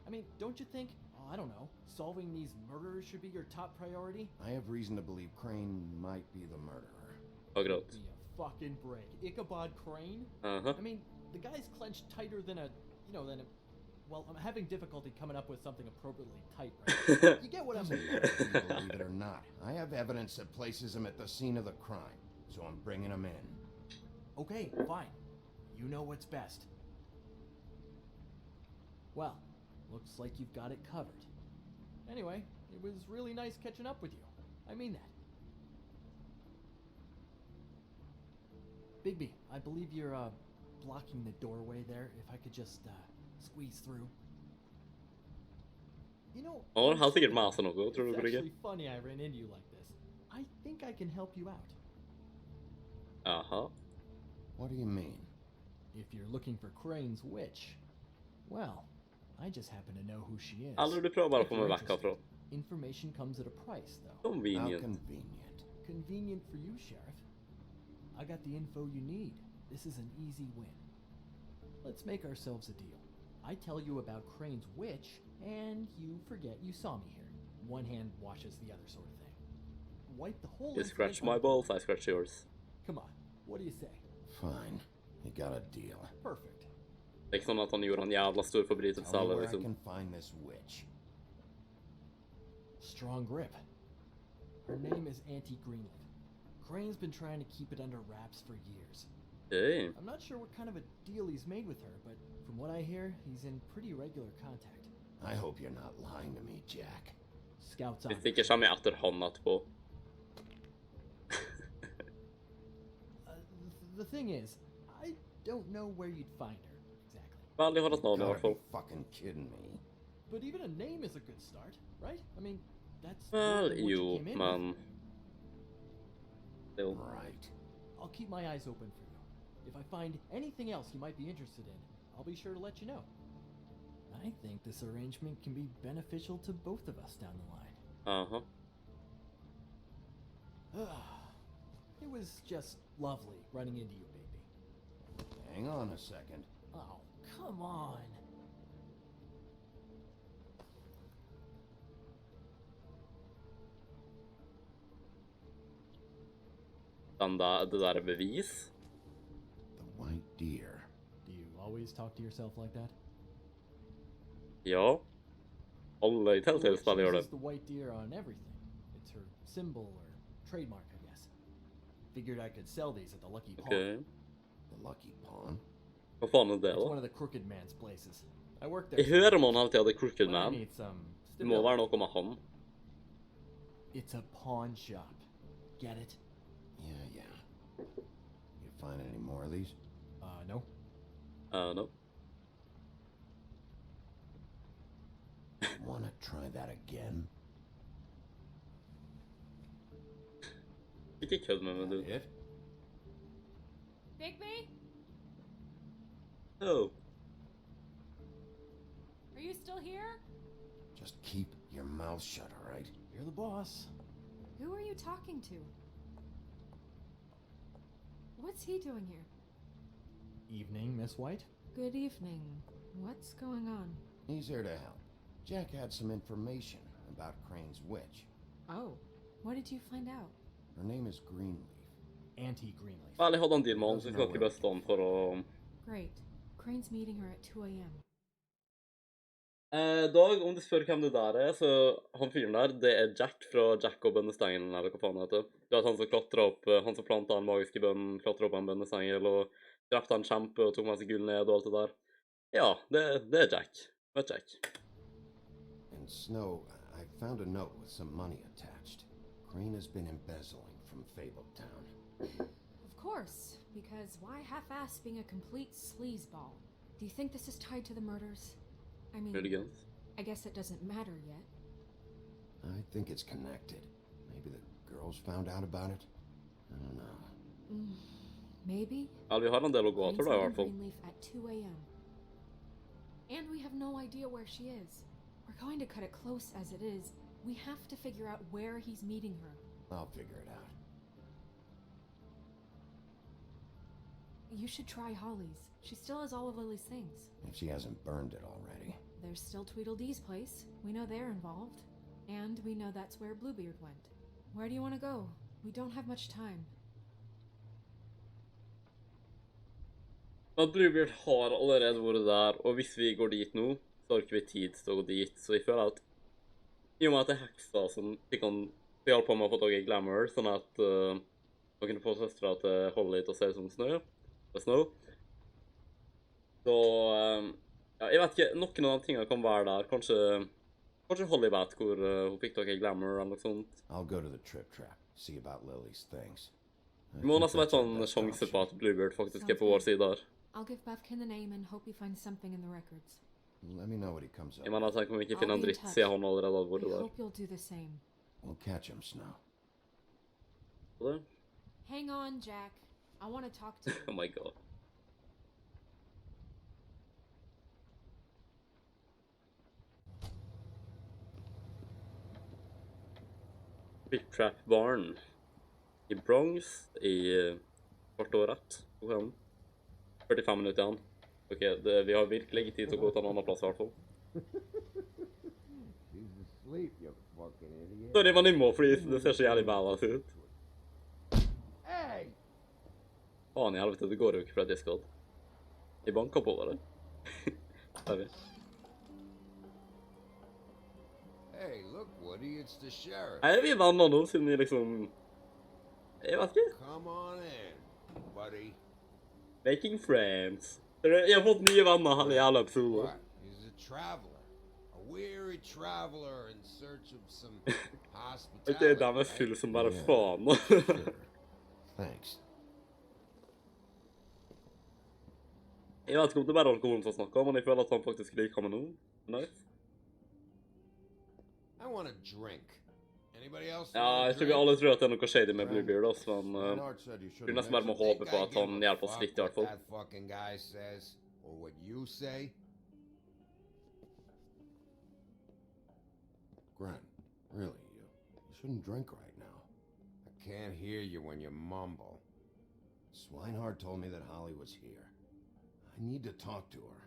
I mean, don't you think, I don't know, solving these murderers should be your top priority? I have reason to believe Crane might be the murderer. Akkurat. Give me a fucking break. Ichabod Crane? Uh-huh. I mean, the guy's clenched tighter than a, well, I'm having difficulty coming up with something appropriately tight right now. You get what I'm saying? Believe it or not, I have evidence that places him at the scene of the crime, so I'm bringing him in. Okay, fine. You know what's best. Well, looks like you've got it covered. Anyway, it was really nice catching up with you. I mean that. Bigby, I believe you're, blocking the doorway there. If I could just, squeeze through. You know, Han har sikkert med seg noe, tror du it's ikke? actually funny I ran into you like this. I think I can help you out. Aha. What do you mean? If you're looking for Crane's witch, well, I just happen to know who she is. Eller du prøver bare å If få you're meg vekk herfra. interested. Information comes at a price, though. Convenient. How convenient. Convenient for you, Sheriff. I got the info you need. This is an easy win. Let's make ourselves a deal. I tell you about Crane's witch, and you forget you saw me here. One hand washes the other sort of thing. Wipe the whole You incident scratch on my the balls, I scratch yours. Come on, what do you say? Fine. You got a deal. Perfect. Det er ikke sånn at han gjorde en jævla stor forbrytelse Tell me eller where I liksom. can find this witch. Strong grip. Her name is Auntie Greenleaf. Crane's been trying to keep it under wraps for years. Okay. I'm not sure what kind of a deal he's made with her, but from what I hear, he's in pretty regular contact. I hope you're not lying to me, Jack. Scouts on. Hvis ikke kommer jeg etter han etterpå. The thing is, I don't know where you'd find her, exactly. Veldig hardt navn i hvert fall. Fucking kidding me. But even a name is a good start, right? I mean, that's Vel, what you jo, came in men... with. Still. Right. I'll keep my eyes open for you. If I find anything else you might be interested in, I'll be sure to let you know. I think this arrangement can be beneficial to both of us down the line. It was just lovely running into you, baby. Hang on a second. Oh, come on. Det der er bevis. The white deer. Do you always talk to yourself like that? Ja. Alle i Telltale-spill gjør det. She uses the white deer on everything. It's her symbol or trademark, I guess. Figured I could sell these at the Lucky Pawn. Okay. The Lucky Pawn? Hva faen er det It's da? one of the crooked man's places. I work there. Jeg hører man alltid at det er Crooked When I Man. need some Det må være noe med han. It's a pawn shop. Get it? Yeah. You find any more of these? No. No. Wanna try that again? Ikke kødd med meg, du. It? Bigby? Oh. Are you still here? Just keep your mouth shut, all right? You're the boss. Who are you talking to? What's he doing here? Evening, Miss White. Good evening. What's going on? He's here to help. Jack had some information about Crane's witch. Oh, what did you find out? Her name is Greenleaf. Auntie Greenleaf. Vel, jeg hadde en deal med han, så vi skal ikke beste han for å... Great. Crane's meeting her at 2 a.m. Dag, om du spør hvem det der er, så han fyren der, det er Jack fra Jack og bønnesteinen, eller hva faen det heter. Det er han som klatret opp, han som plantet en magiske bønn, klatret opp en bønnestengel, og drepte en kjempe og tok med seg gull ned og alt det der. Ja, det er Jack. Vet Jack. And Snow, I found a note with some money attached. Crane has been embezzling from Fabletown. Of course, because why half-ass being a complete sleazeball? Do you think this is tied to the murders? I mean, I guess it doesn't matter yet. I think it's connected. Maybe the girls found out about it? I don't know. Maybe? Ja, vi har en del å gå etter da, i hvert fall. Greenleaf at 2 a.m. And we have no idea where she is. We're going to cut it close as it is. We have to figure out where he's meeting her. I'll figure it out. You should try Holly's. She still has all of Lily's things. If she hasn't burned it already. There's still Tweedledee's place. We know they're involved. And we know that's where Bluebeard went. Where do you want to go? We don't have much time. At Bluebeard har allerede vært der, og hvis vi går dit nå, så har ikke vi tid til å gå dit. Så jeg føler at, i og med at det er heksa som kan hjelpe på med å få tag i glamour, sånn at man kunne få søstra til Holly til å se ut som snø, Snow. Så, ja, jeg vet ikke, noen av de tingene kan være der. Kanskje Holly vet hvor hun fikk tag i glamour eller noe sånt. I'll go to the trip trap, see about Lily's things. Vi må nesten ha et sånn sjanse på at Bluebeard faktisk er på vår side her. I'll give Bufkin the name and hope he finds something in the records. Let me know what he comes up Jeg mener, tenk om vi ikke I'll finner en be in dritt touch. siden han allerede har vært I der. hope you'll do the same. We'll catch him, Snow. Det? Hang on, Jack. I want to talk to you. Oh my god. Big Trap Barn i Bronx i kvart over rett. 45 minutter igjen. Ok, vi har virkelig ikke tid til å gå til en annen plass i hvert fall. She's asleep, you fucking idiot. Sorry, man må, fordi det ser så jævlig badass ut. Hey! Faen i helvete, det går jo ikke for at jeg skal. Jeg banker på det. Der vi. Hey, look, Woody, it's the sheriff. Er vi venner nå, siden vi liksom... Jeg vet ikke. Come on in, buddy. Making friends. Jeg har fått nye venner her i alle episoder. What? He's a traveler. A weary traveler in search of some hospitality. Det er deres fyll som bare faen. Thanks. Jeg vet ikke om det er bare alkoholen som snakker, men jeg føler at han faktisk liker meg nå. Nice. I want a drink. Anybody else? Ja, jeg tror vi alle tror at det er noe shady med Bluebeard, også, men vi nesten bare må håpe på at han hjelper oss litt i hvert fall. That fucking guy says, or what you say. Gren, really, you shouldn't drink right now. I can't hear you when you mumble. Swinehart told me that Holly was here. I need to talk to her.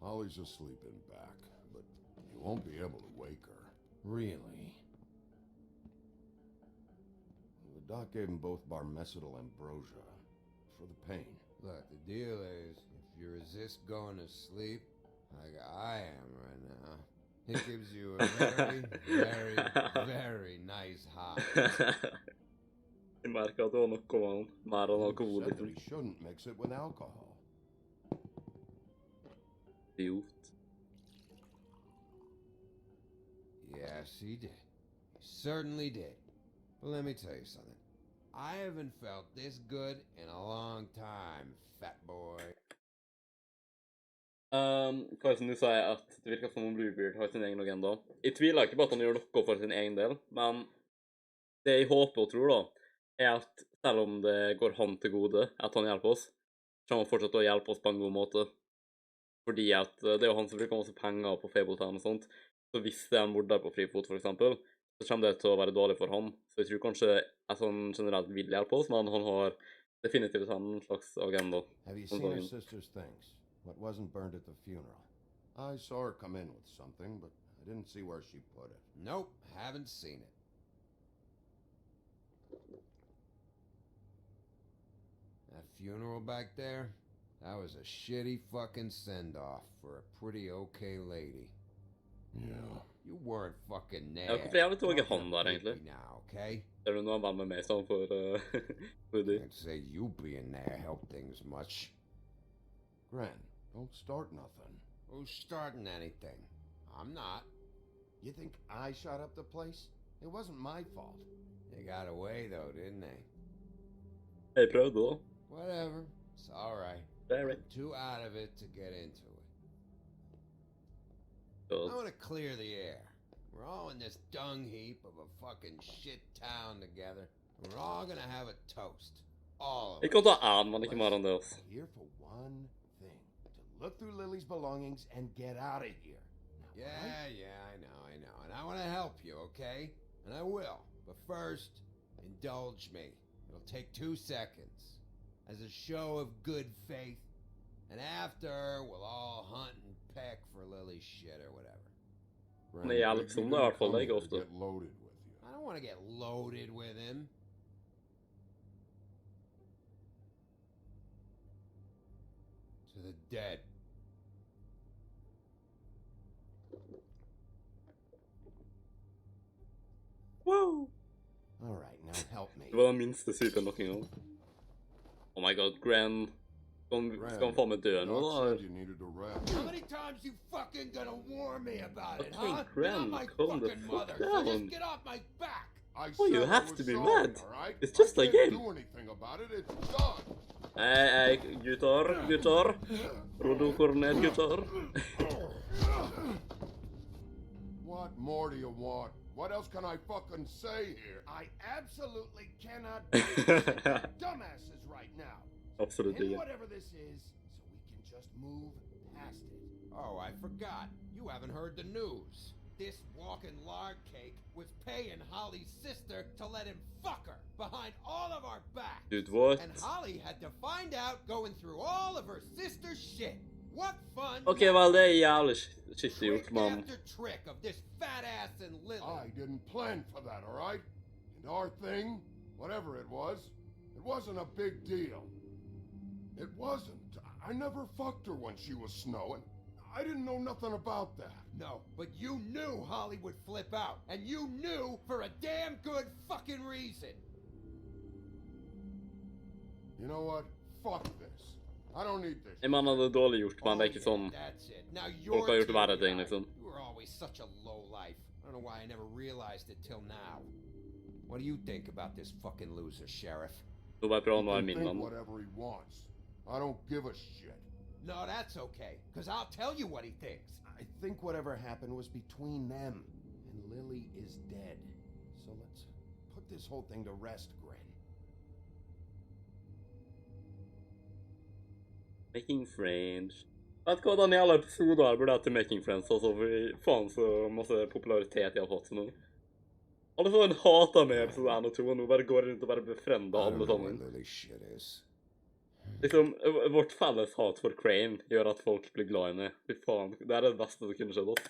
Holly's asleep in back, but you won't be able to wake her. Really? The doc gave them both barmecidal ambrosia for the pain. Look, the deal is, if you resist going to sleep, like I am right now, it gives you a very, very, very nice high. Jeg merker at det var noe mer enn alkohol. He said that he shouldn't mix it with alcohol. Idiot. Yes, he did. He certainly did. But let me tell you something. I haven't felt this good in a long time, fat boy. Carson, du sa at det virker som om Bluebeard har sin egen agenda. Jeg tviler ikke på at han gjør noe for sin egen del, men det jeg håper og tror da, er at selv om det går han til gode at han hjelper oss, så kan han fortsette å hjelpe oss på en god måte. Fordi at det er jo han som bruker masse penger på Fabletown og sånt, så hvis det er en morder på frifot for eksempel, så kommer det til å være dårlig for han. Så jeg tror kanskje at han generelt vil hjelpe oss, men han har definitivt en slags agenda. Have you seen her sister's things? What wasn't burned at the funeral? I saw her come in with something, but I didn't see where she put it. Nope, haven't seen it. That funeral back there, that was a shitty fucking send-off for a pretty okay lady. Yeah. You weren't fucking there. Ja, hvorfor jeg vet ikke han der egentlig? Now, okay? Det er noe han med meg sånn for Woody. I'd say you being there helped things much. Gren, don't start nothing. Who's starting anything? I'm not. You think I shot up the place? It wasn't my fault. They got away though, didn't they? Jeg prøvde da. Whatever. It's alright. Very. I'm too out of it to get into it. Good. I want to clear the air. We're all in this dung heap of a fucking shit town together. And we're all gonna have a toast. All of Jeg kan ta an, men ikke mer enn det også. Here for one thing. To look through Lily's belongings and get out of here. Now, Yeah, I know. And I want to help you, okay? And I will. But first, indulge me. It'll take 2 seconds. As a show of good faith. And after, we'll all hunt and peck for Lily's shit or whatever. Nej, Alex, hon är i alla fall lägga ofta. Get loaded with you. I don't want to get loaded with him. To the dead. Woo! All right, now help me. Det var den minste sypen noen gang. Oh my god, Gren. Skal han faen meg dø nå, da? You needed a rest. How many times you fucking gonna warn me about it, Okay, huh? Gren, You're not my calm the fucking fuck mother, so down. just get off my back! Oh, you have to be mad. It's just a game. Do anything about it. It's done. Gutter. Ro ned, gutter. What more do you want? What else can I fucking say here? I absolutely cannot be dumbasses right now. Absolutely. And whatever this is, so we can just move past it. Oh, I forgot. You haven't heard the news. This walking lard cake was paying Holly's sister to let him fuck her behind all of our backs. Dude, what? And Holly had to find out going through all of her sister's shit. What fun! Okay, well, det är jävligt shit gjort, man. After trick of this fat ass and Lily. I didn't plan for that, all right? And our thing, whatever it wasn't a big deal. It wasn't. I never fucked her when she was snowing. I didn't know nothing about that. No, but you knew Holly would flip out, and you knew for a damn good fucking reason. You know what? Fuck this. I don't need this. En man hadde dårlig gjort, men det er ikke sånn That's it. Now folk you're har gjort verre ting, teary-eyed. liksom. You were always such a lowlife. I don't know why I never realized it till now. What do you think about this fucking loser, Sheriff? Nå bare prøver han å He være can min think mann. whatever he wants. I don't give a shit. No, that's okay, because I'll tell you what he thinks. I think whatever happened was between them, and Lily is dead. So let's put this whole thing to rest, Grin. Making Friends. Vet du hva, den jævla episoden her burde hete Making Friends, altså, for faen så masse popularitet jeg har fått nå. Alle sånn hater meg i episode 1 og 2, og nå bare går rundt og bare befrender alle sammen. Lily shit is. Liksom, vårt felles hat for Crane gjør at folk blir glad i meg. Fy faen, det er det beste som kunne skjedd oss.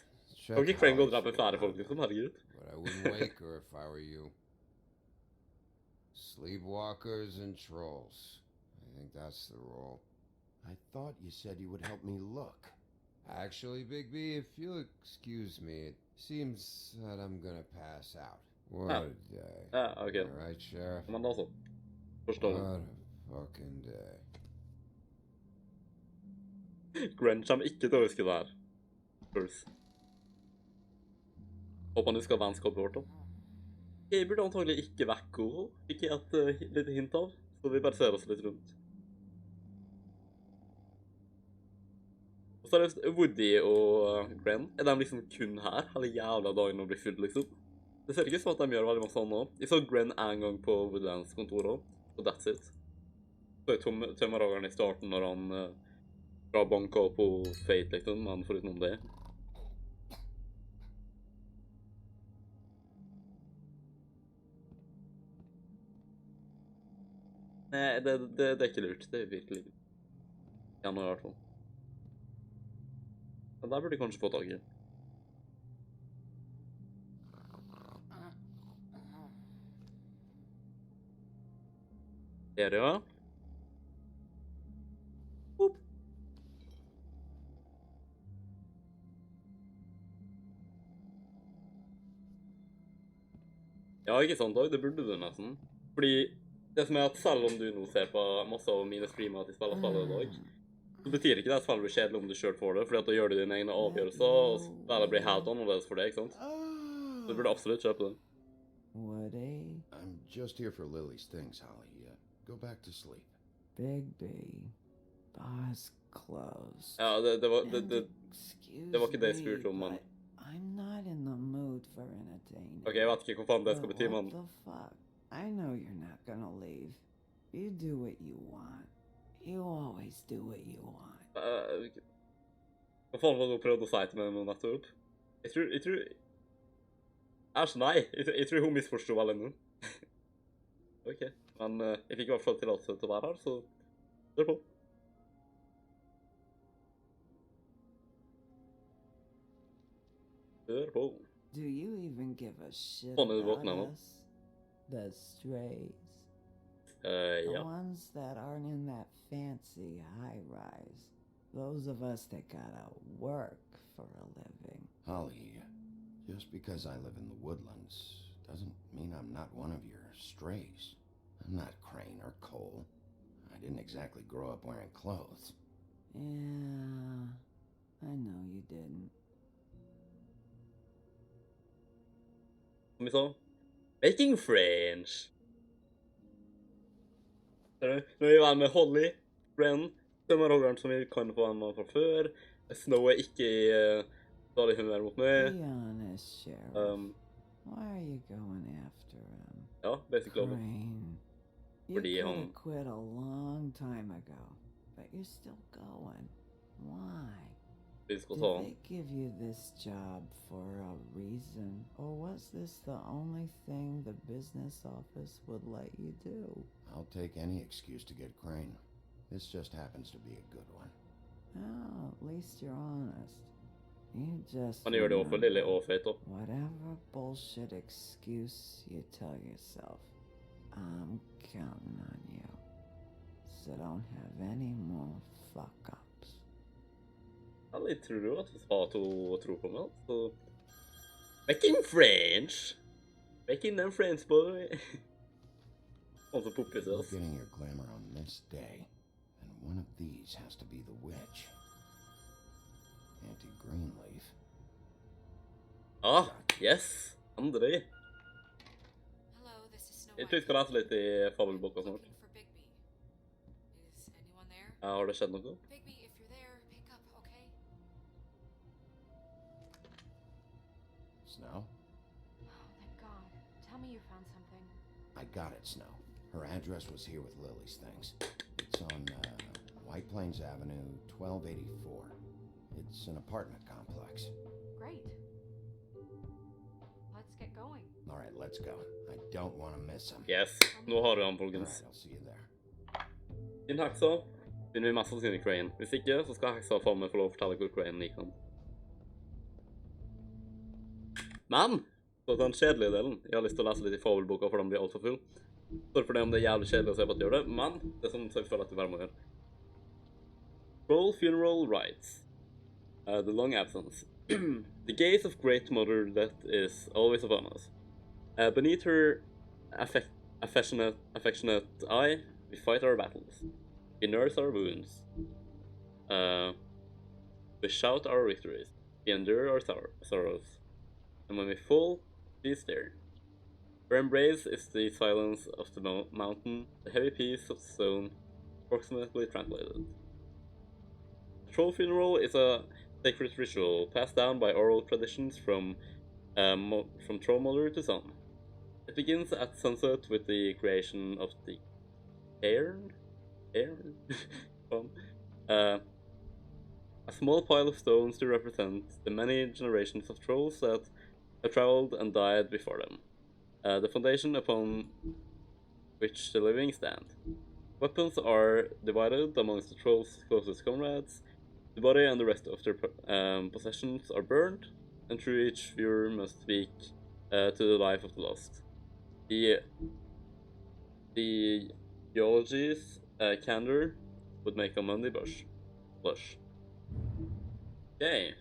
Kan ikke Crane gå og drepe flere folk, liksom, herregud? But I wouldn't wake her if I were you. Sleepwalkers and trolls. I think that's the role. I thought you said you would help me look. Actually, Big B, if you'll excuse me, it seems that I'm gonna pass out. What a day. Okay. All right, Sheriff? Men altså, forstår What du. a fucking day. Gren kommer ikke til å huske det her. Bruce. Håper han husker vennskapet vårt da. Jeg burde antagelig ikke vekke henne. Fikk jeg et lite hint av, så vi bare ser oss litt rundt. Og seriøst, Woody og Gren, er de liksom kun her hele jævla dagen og blir full, liksom? Det ser ikke sånn at de gjør veldig masse annet nå. Jeg så Gren en gang på Woodlands kontor også, og that's it. Så er tømmerhageren i starten når han fra banka på Fate, liksom, men foruten om det. Nei, det er ikke lurt. Det er virkelig ikke. Ja, nå i hvert fall. Men der burde jeg kanskje få tag i. Her, ja. Opp. Ja, ikke sant, Dag? Det burde du nesten. Fordi det som er at selv om du nå ser på masse av mine streamer at de spiller spillet i dag, så betyr ikke det at spillet blir kjedelig om du selv får det, fordi at da gjør du dine egne avgjørelser, og spillet blir helt annerledes for deg, ikke sant? Så du burde absolutt kjøpe det. Woody? I'm just here for Lily's things, Holly. Go back to sleep. Big B. Bar's closed. Ja, det var ikke det jeg spurte om, men... I'm not in the mood for entertaining. Ok, jeg vet ikke hva faen det skal bety, men... What the fuck? I know you're not gonna leave. You do what you want. You always do what you want. Hva faen var det du prøvde å si til meg nå nettopp? Jeg tror... Æsj, nei. Jeg tror hun misforstod veldig nå. Ok, men jeg fikk i hvert fall tillatelse til å være her, så... Hør på. Hør på. Do you even give a shit Faen, er du about våkna nå? us? The strays. Ja. The ones that aren't in that fancy high-rise. Those of us that gotta work for a living. Holly, just because I live in the woodlands doesn't mean I'm not one of your strays. I'm not Crane or Cole. I didn't exactly grow up wearing clothes. Yeah, I know you didn't. Som vi sa, Making Friends. Ser du? Nå er vi venn med Holly, Bren, tømmerhoggeren som vi kan få en mann fra før. Snow er ikke i dårlig humør mot meg. Be honest, Sheriff. Why are you going after him? Ja, basically. Crane. You Fordi could han... have quit a long time ago, but you're still going. Why? Vi skal Did ta han. they give you this job for a reason, or was this the only thing the business office would let you do? I'll take any excuse to get Crane. This just happens to be a good one. Oh, at least you're honest. You just Han gjør det også for Lily og Fate da. whatever bullshit excuse you tell yourself, I'm counting on you. So don't have any more fuck-ups. Jeg tror at vi har to tro på meg, så... Making French! Making them French, boy! Also poppis, You're ass. getting your glamour on this day, and one of these has to be the witch. Auntie Greenleaf. Ah, yes! André! Hello, this is Snow Jeg tror jeg skal lese litt i fabelboka snart. Looking for Bigby. Is anyone there? Ja, har det skjedd noe? Bigby, if you're there, pick up, okay? Snow? Oh, thank God. Tell me you found something. I got it, Snow. Her address was here with Lily's things. It's on White Plains Avenue, 1284. It's an apartment complex. Great. Let's get going. All right, let's go. I don't want to miss him. Yes, nå har du han, All folkens. right, I'll see you there. Din Haxa finner vi mest sannsynlig Crane. Hvis ikke, så skal Haxa faen meg få lov å fortelle hvor Crane liker han. Men, så den kjedelige delen. Jeg har lyst til å lese litt i fabelboka, for den blir alt for full. Sorry for det om det er jævlig kjedelig å se på at jeg gjør det, men det er sånn jeg føler at det bare må gjøre. Troll Funeral Rites. The Long Absence. The gaze of Great Mother Death is always upon us. Beneath her affectionate eye, we fight our battles. We nurse our wounds. We shout our victories. We endure our sorrows. And when we fall, she is there. Her embrace is the silence of the mountain, the heavy peace of the stone, approximately translated. A troll funeral is a sacred ritual passed down by oral traditions from troll mother to son. It begins at sunset with the creation of the cairn? A small pile of stones to represent the many generations of trolls that have traveled and died before them. The foundation upon which the living stand. Weapons are divided amongst the trolls' closest comrades. The body and the rest of their possessions are burned, and through each viewer must speak to the life of the lost. The eulogies candor would make a Monday blush. Okay.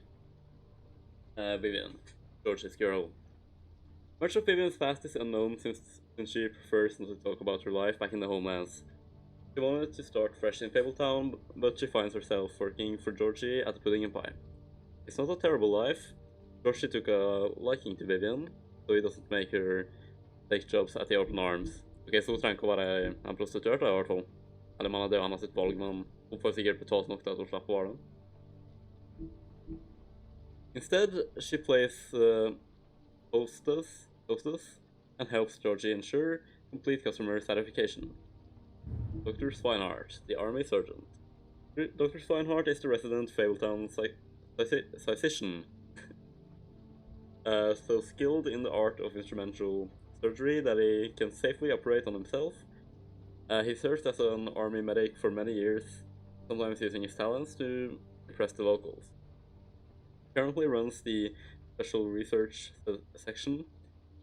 Vivian, George's girl. Much of Vivian's past is unknown since she prefers not to talk about her life back in the homelands. She wanted to start fresh in Fabletown, but she finds herself working for Georgie at the Pudding and Pie. It's not a terrible life. Georgie took a liking to Vivian, so he doesn't make her take jobs at the Open Arms. Ok, så hun trenger ikke å være en prostituert da, i hvert fall. Eller man det er jo annet sitt valg, men hun får sikkert betalt nok til at hun slipper å være det. Instead, she plays hostess and helps Georgie ensure complete customer satisfaction. Dr. Swinehart, the army surgeon. Dr. Swinehart is the resident Fabletown physician, so skilled in the art of instrumental surgery that he can safely operate on himself. He served as an army medic for many years, sometimes using his talents to impress the locals. He currently runs the special research section,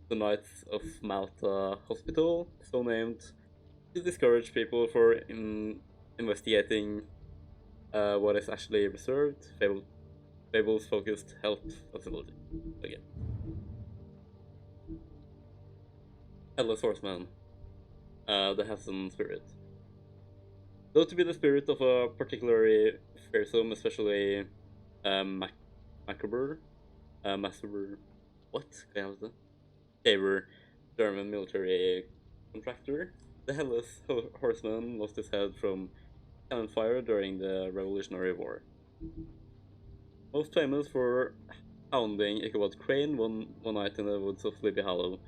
the Knights of Malta Hospital, so named to discourage people for investigating what is actually reserved, Fable's focused health facility. Again. Headless Horseman, the Hassan spirit. Though to be the spirit of a particularly fearsome, especially macabre, what? Caver, German military contractor, the Headless Horseman lost his head from cannon fire during the Revolutionary War. Most famous for hounding Ichabod Crane one night in the woods of Libby Hollow,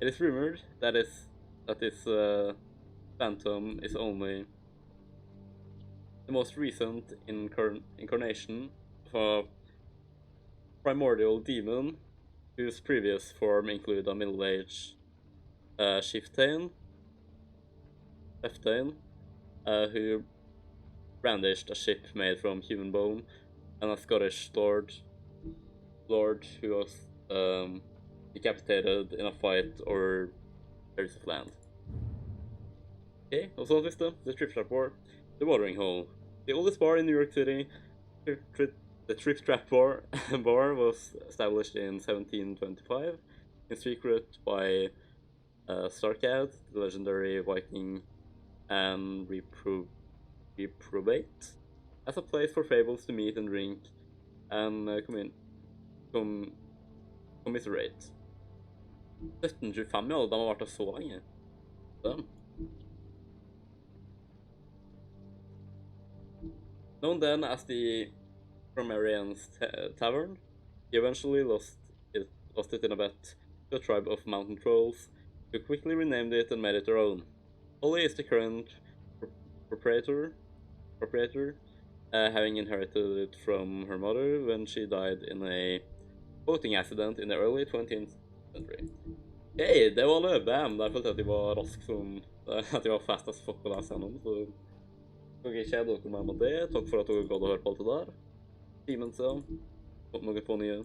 it is rumored that this phantom is only the most recent incarnation of a primordial demon whose previous form included a middle-aged chieftain, who brandished a ship made from human bone, and a Scottish lord who was decapitated in a fight or areas of land. Okay, og så siste, The Strip Shop War, The Watering Hole. The oldest bar in New York City, The Trip Trap Bar, bar was established in 1725 in secret by Starkad, the legendary Viking, and reprobate as a place for fables to meet and drink and commiserate. 1725, ja, de har vært der så lenge. Den. Known then as the Grammarian's Tavern, he eventually lost it in a bet to a tribe of mountain trolls, who quickly renamed it and made it their own. Holly is the current proprietor, having inherited it from her mother when she died in a boating accident in the early 20th century. Hei, det var det! Bam! Der følte jeg at de var rask som... At de var fast as fuck å lese gjennom, så... Dere kjeder dere med det. Takk for at dere gadd å høre på alt det der. Timen siden. Fått noen få nye.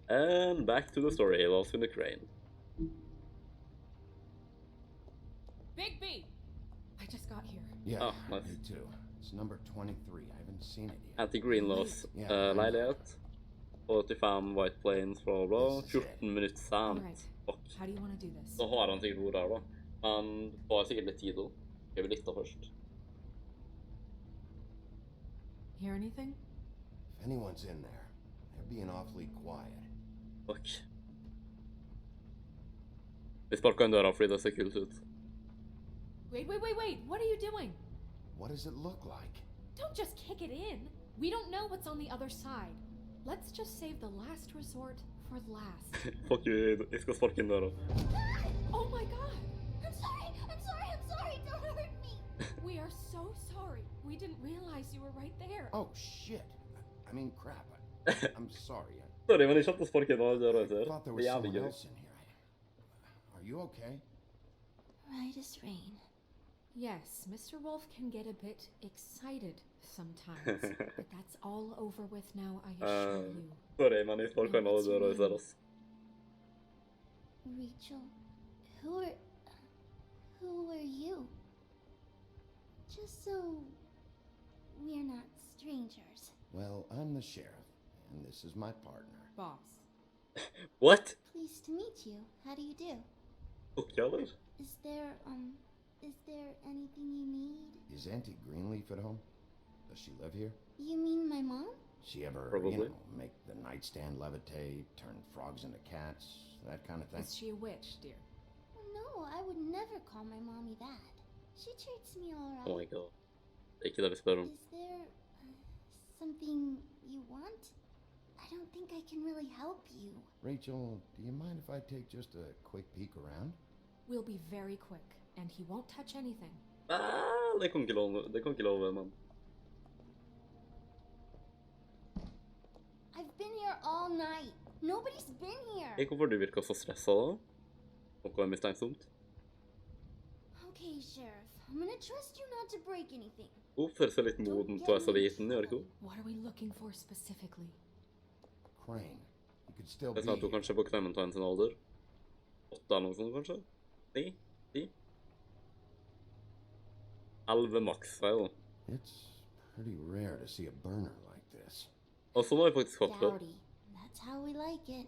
And back to the story, Lost in the Crane. Big B! I just got here. Yeah, nice. me too. It's number 23. I haven't seen it yet. Anti-Greenlaws leilighet. 85 White Plains, bla bla. 14 minutter sent. Fuck. How do you want to do this? Så har han sikkert vært der da. Han har sikkert litt tid da. Skal vi litt da først. Hear anything? If anyone's in there, they're being awfully quiet. Fuck. Vi sparker en døra fordi det ser kult ut. Wait! What are you doing? What does it look like? Don't just kick it in. We don't know what's on the other side. Let's just save the last resort for last. Fuck you, jeg skal sparke en døra. Oh my god! I'm sorry, don't hurt me! We are so sorry. We didn't realize you were right there. Oh, shit. I mean, crap. I'm sorry. Sorry, men jeg kjente å sparke en døra I etter. thought there Det was er jævlig someone gøy. else in here. Are you okay? Right as rain. Yes, Mr. Wolf can get a bit excited sometimes, but that's all over with now, I assure you. Sorry, men jeg sparker en døra etter oss. Rachel, who are you? Just so we're not strangers. Well, I'm the sheriff, and this is my partner. Boss. What? Pleased to meet you. How do you do? Okay, eller? Is there anything you need? Is Auntie Greenleaf at home? Does she live here? You mean my mom? She ever, Probably. make the nightstand levitate, turn frogs into cats, that kind of thing? Is she a witch, dear? No, I would never call my mommy that. She treats me all right. Oh my god. Det er ikke det vi spør om. Is there something you want? I don't think I can really help you. Rachel, do you mind if I take just a quick peek around? We'll be very quick, and he won't touch anything. Det kan ikke love, mann. I've been here all night. Nobody's been here. Hvorfor du virker så stresset da? Noe er mistenksomt. Okay, Sheriff. I'm gonna trust you not to break anything. Oppfører seg litt moden til å være så liten, gjør det ikke? What are we looking for specifically? Crane. You could still Jeg be sa at hun kanskje på Clementine sin alder. 8 eller noe sånt, kanskje? 9? 10? 11 maks, sier jeg da. It's pretty rare to see a burner like this. Og sånn har jeg faktisk hatt før. Dowdy. That's how we like it.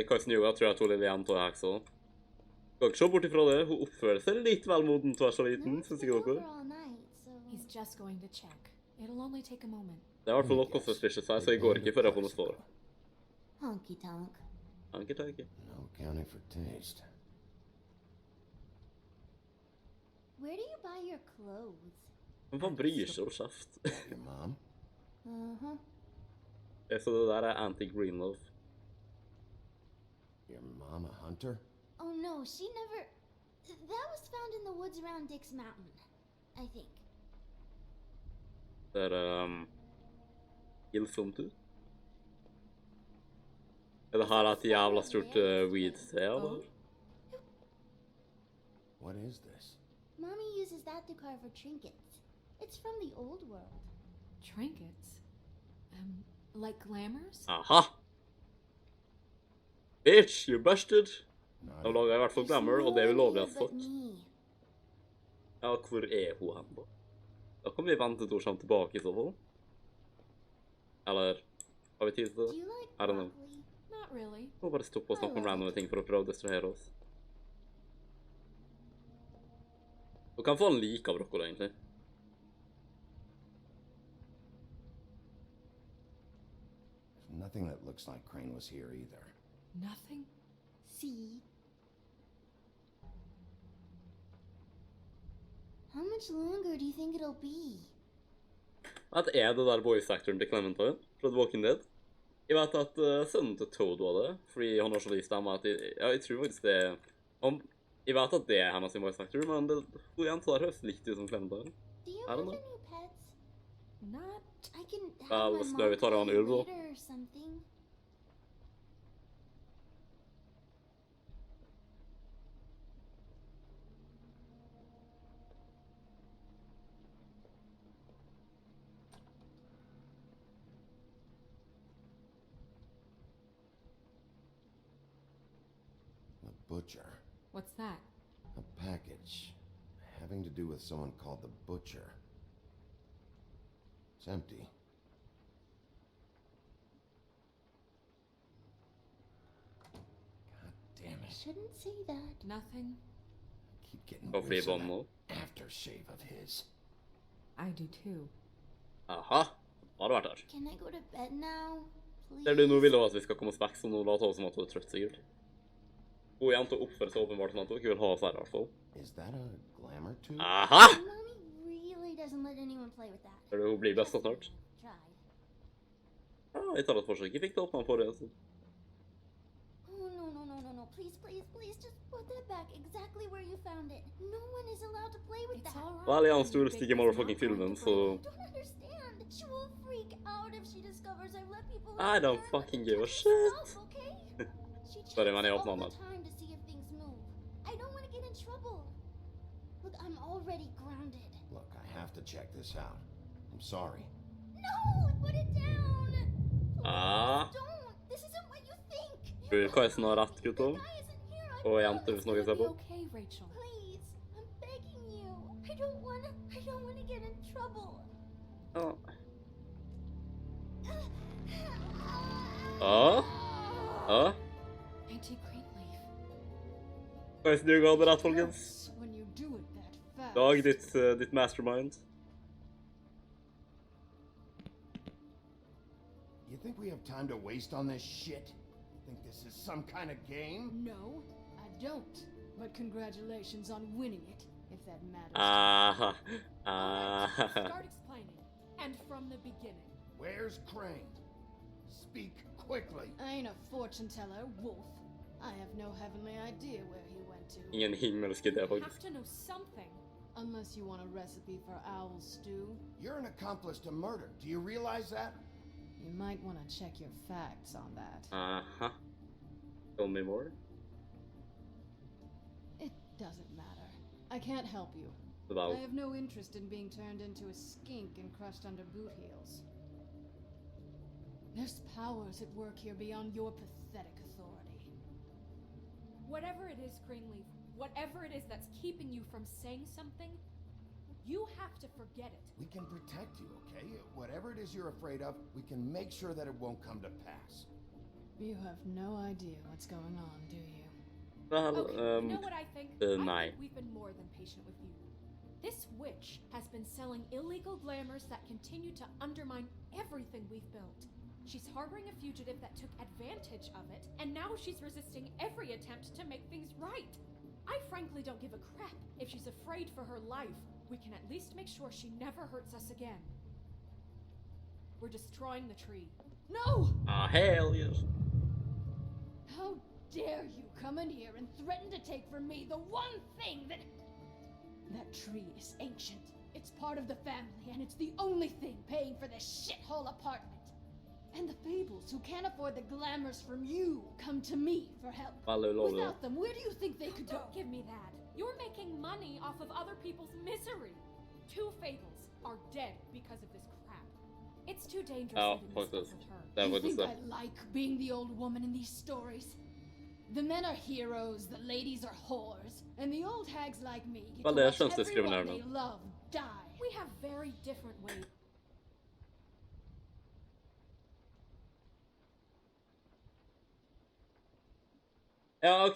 Karsten Yoga tror jeg tog litt igjen til det her, så. Skal ikke se bort ifra det, hun oppfører seg litt vel moden til å være så liten, synes ikke dere? He's just going to check. It'll only take a moment. Det er i hvert fall noe suspicious her, så jeg går ikke før jeg får noe svar. Honky tonk. Hanky tanky. No accounting for taste. Where do you buy your clothes? Men hva bryr seg om kjeft? Your mom? Uh-huh. Så det der er anti-Greenlove. Your mom a hunter? Oh no, she never... That was found in the woods around Dick's Mountain, I think. Det er, ildsomt ut. Er det her et jævla stort weed-tre, eller? What is this? Mommy uses that to carve her trinkets. It's from the old world. Trinkets? Like glamours? Aha! Bitch, you busted! De lager i hvert fall glamour, og det er ulovlig at folk. Ja, hvor er hun hen da? Da kan vi vente til hun kommer tilbake i så fall. Eller, har vi tid til det? I don't know. Not really. Hun bare stoppe og snakke om random ting for å prøve å distrahere oss. Hun kan få en like av broccoli, egentlig. Nothing that looks like Crane was here either. Nothing? See? How much longer do you think it'll be? At er det der voice-actoren til Clementine fra The Walking Dead? Jeg vet at sønnen til Toad var det, fordi han har så lyst stemme at jeg tror faktisk det er... Jeg vet at det er hennes voice-actor, men det hun jenta der høres litt ut som Clementine. Do you I don't have know. any pets? Not. I can Well, have my skal vi ta det mom an play ulv da? later or something. The Butcher. What's that? A package having to do with someone called the Butcher. It's empty. God damn I it. shouldn't say that. Nothing. Keep getting Hvorfor whiffs i of bånd that nå? aftershave of his. I do too. Aha, har du vært der? Can I go to bed now? Please? Ser du, nå vil hun at vi skal komme oss vekk, så nå la ta oss som at hun er trøtt sikkert. Hun jenta oppfører seg åpenbart som at hun ikke vil ha oss her i hvert fall. Is that a glamour tube? Aha! Mommy really doesn't let anyone play with that. Ser du, hun blir best snart. Tried. Ja, jeg tar et forsøk. Jeg fikk det opp med han forrige, så. Oh, no. Please, just put that back exactly where you found it. No one is allowed to play with It's that. all right. Vel, jeg er den store stygge motherfucking filmen, så... I don't understand. She will freak out if she discovers I let people I don't fucking give a shit. Stuff, okay? She Sorry, man, jeg checks åpner all den the der. time to see if things move. I don't want to get in trouble. Look, I'm already grounded. Look, I have to check this out. I'm sorry. No, put it down. Ah. Don't. This isn't what you think. Tror du Kaisen har rett, gutter? Og jenter, hvis noen ser på. Okay, Rachel. Please, I'm begging you. I don't wanna get in trouble. Ja. Ja. Ja. Auntie Greenleaf. Kaisen, du ga det rett, folkens. When you do it that fast. Dag, ditt mastermind. You think we have time to waste on this shit? You think this is some kind of game? No, I don't. But congratulations on winning it, if that matters. Aha. Start explaining. And from the beginning. Where's Crane? Speak quickly. I ain't a fortune teller, Wolf. I have no heavenly idea where he went to. Ingen himmelsk idé, You have faktisk. to know something. Unless you want a recipe for owl stew. You're an accomplice to murder. Do you realize that? You might want to check your facts on that. Aha. Tell me more. It doesn't matter. I can't help you. Well. I have no interest in being turned into a skink and crushed under boot heels. There's powers at work here beyond your pathetic authority. Whatever it is, Greenleaf, whatever it is that's keeping you from saying something, you have to forget it. We can protect you, okay? Whatever it is you're afraid of, we can make sure that it won't come to pass. You have no idea what's going on, do you? Well, Okay, you know what I think? nei. I think we've been more than patient with you. This witch has been selling illegal glamours that continue to undermine everything we've built. She's harboring a fugitive that took advantage of it, and now she's resisting every attempt to make things right. I frankly don't give a crap if she's afraid for her life. We can at least make sure she never hurts us again. We're destroying the tree. No! Ah, hell yes. How dare you come in here and threaten to take from me the one thing that... That tree is ancient. It's part of the family, and it's the only thing paying for this shithole apartment. And the fables who can't afford the glamours from you come to me for help. Without them, where do you think they could go? Don't give me that. You're making money off of other people's misery. 2 fables are dead because of this crap. It's too dangerous Ja, even faktiskt. this Det You var think faktiskt I like being the old woman in these stories? The men are heroes, the ladies are whores, and the old hags like me get Well, to det watch känns everyone diskriminerande. they love die. We have very different ways. Ja, ok.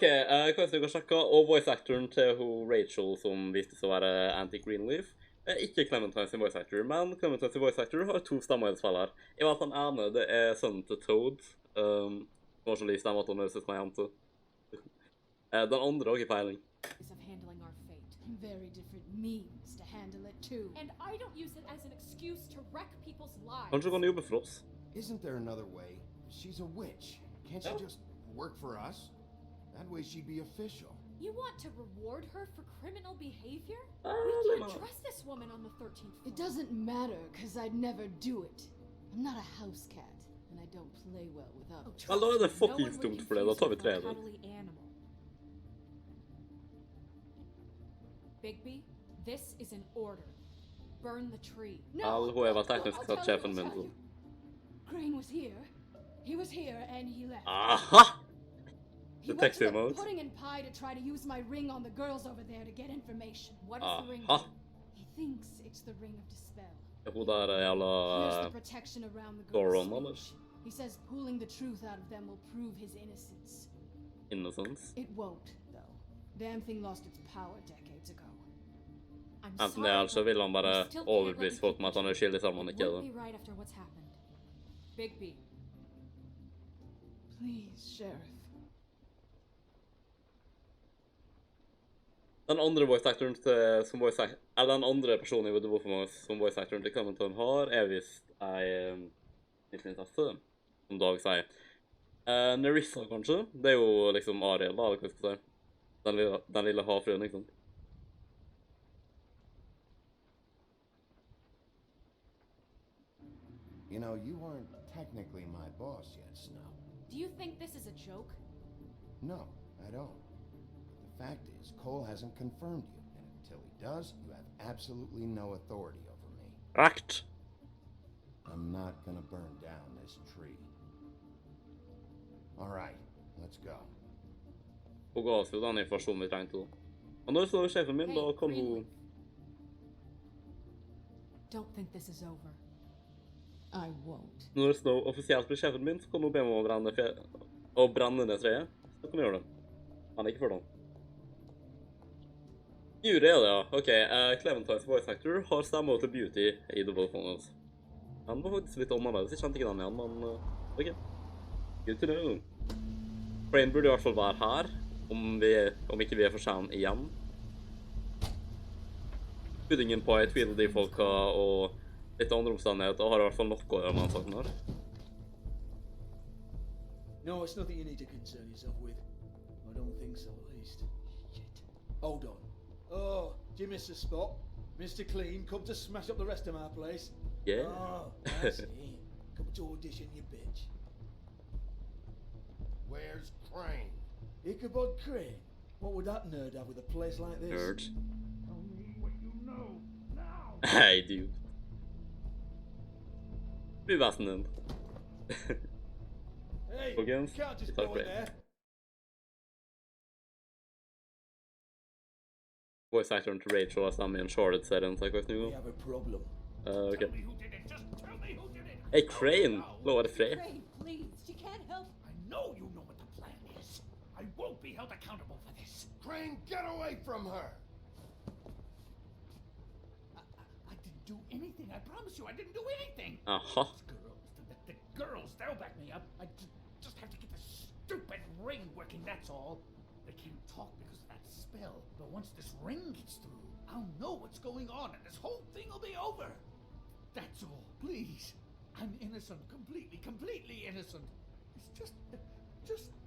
Kanskje vi kan sjekke, og voice-actoren til Rachel, som viste seg å være Auntie Greenleaf, ikke Clementine sin voice-actor, men Clementine sin voice-actor har 2 stemmer i spillet her. I hvert fall den ene, det er sønnen til Toad, som har så lyst stemmer at hun høres ut som en jente. Den andre har ikke peiling. Of handling our fate. Very different means to handle it too. And I don't use it as an excuse to wreck people's lives. Kanskje hun kan jobbe for oss. Isn't there another way? She's a witch. Can't she just work for us? That way she'd be official. You want to reward her for criminal behavior? Ah, We can't trust this woman on the 13th floor. It doesn't matter, because I'd never do it. I'm not a house cat, and I don't play well with others. Vel, da er det fuckings dumt for det. Da tar vi 3 da. Bigby, this is an order. Burn the tree. Vel, hun er vel teknisk sett sjefen min, så. Crane was here. He was here, and he left. Aha! He The went to texture the mode. pudding and pie to try to use my ring on the girls over there to get information. What is the ring? Aha! He thinks it's the ring of dispel. Er hun der Here's jævla the protection around the Goron, girls' eller? speech. He says pulling the truth out of them will prove his innocence. Innocence? It won't, though. Damn thing lost its power decades ago. Enten det, eller så vil han bare overbevise folk om at han er skyldig selv om han ikke er det. Be right after what's happened. Bigby. Please, Sheriff. Den andre voice-actoren til, som voice-actor, eller den andre personen i The Wolf Among Us som voice-actoren til Clementine har, er vist ei mislinnsatte, som Dag sier. Nerissa, kanskje? Det er jo liksom Ariel, da, eller hva skal jeg si. Den lille havfruen, ikke sant? You know, you aren't technically my boss yet, Snow. Do you think this is a joke? No, I don't. But the fact is, Cole hasn't confirmed you, and until he does, you have absolutely no authority over me. Right. I'm not gonna burn down this tree. All right, let's go. Hun ga oss jo den informasjonen vi trengte da. Og når så sjefen min, da kan hun... Don't think this is over. I won't. Når Snow offisielt blir sjefen min, så kan hun be meg om å brenne ned treet. Så kan hun gjøre det. Han er ikke for det. Jo, det er det, ja. Ok, Clementines voice actor har stemmer til Beauty i The Wolf Among Us. Han var faktisk litt annerledes, jeg kjente ikke den igjen, men... ok. Good to know. Crane burde i hvert fall være her, om ikke vi er for sen igjen. Puddingen på i Tweedledee-folka og litt andre omstendigheter har i hvert fall nok å gjøre med den saken her. No, it's nothing you need to concern yourself with. I don't think so, at least. Shit. Hold on. Oh, do you miss a spot? Mr. Clean, come to smash up the rest of my place. Yeah. Oh, that's it. Come to audition, you bitch. Where's Crane? Ichabod Crane? What would that nerd have with a place like this? Nerd. Tell me what you know, now! Hey, dude. Bli vesten din. Hey, Folkens, you can't vi just tar go in Crane. there. Voice actoren til Rachel har stemme i en Charlotte-serien, så jeg kan ikke We snu. have a problem. Ok. Hey, Crane! Lå det fred? Crane, please, you can't help. I know you know what the plan is. I won't be held accountable for this. Crane, get away from her! I didn't do anything. I promise you, I didn't do anything. Aha. The girls, they'll back me up. I just have to get this stupid ring working, that's all. They can't talk because of that spell. But once this ring gets through, I'll know what's going on and this whole thing will be over. That's all. Please. I'm innocent. Completely innocent. It's just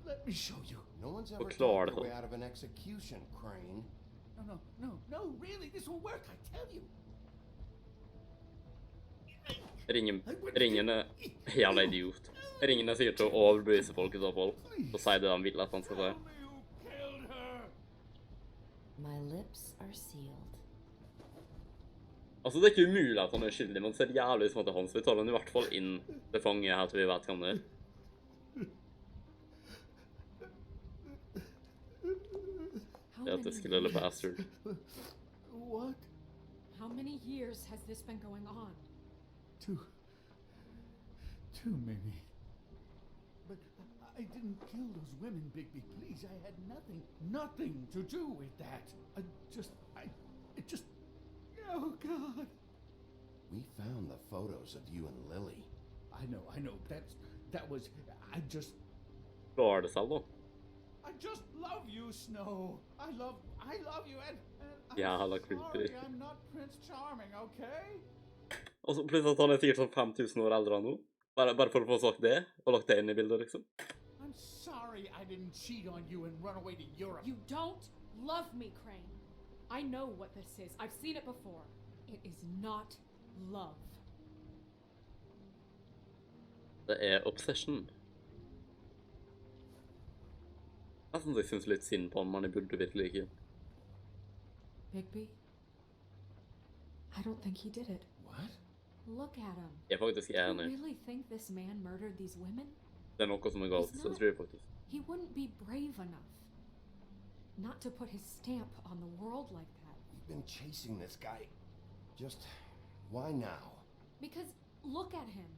let me show you. No one's ever Förklara talked their det. way out of an execution, Crane. No, really, this will work, I tell you. Ringen er jævla idiot. Ringen er sikkert til å overbevise folk i så fall. Og si det de vil at han skal si. My lips are sealed. Altså, det er ikke umulig at han er skyldig, men det ser jævlig ut som at det er han, så vi tar han i hvert fall inn til fange her til vi vet hvem det er. That this little bastard. What? How many years has this been going on? Two, maybe. But I didn't kill those women, Bigby. Please, I had nothing to do with that. It just. Oh God. We found the photos of you and Lily. I know. That was. I just love you, Snow. I love you, and I'm Jävla creepy. sorry I'm not Prince Charming, okay? Og så plutselig at han er sikkert sånn 5000 år eldre enn nå. Bare for å få sagt det, og lagt det inn i bildet, liksom. I'm sorry I didn't cheat on you and run away to Europe. You don't love me, Crane. I know what this is. I've seen it before. It is not love. Det er obsession. Jeg synes litt synd på han, men jeg burde virkelig ikke. Bigby? I don't think he did it. What? Look at him. Jeg er faktisk You enig. really think this man murdered these women? Det er noe som er galt, så jeg tror jeg faktisk. He wouldn't be brave enough. Not to put his stamp on the world like that. We've been chasing this guy. Just why now? Because look at him.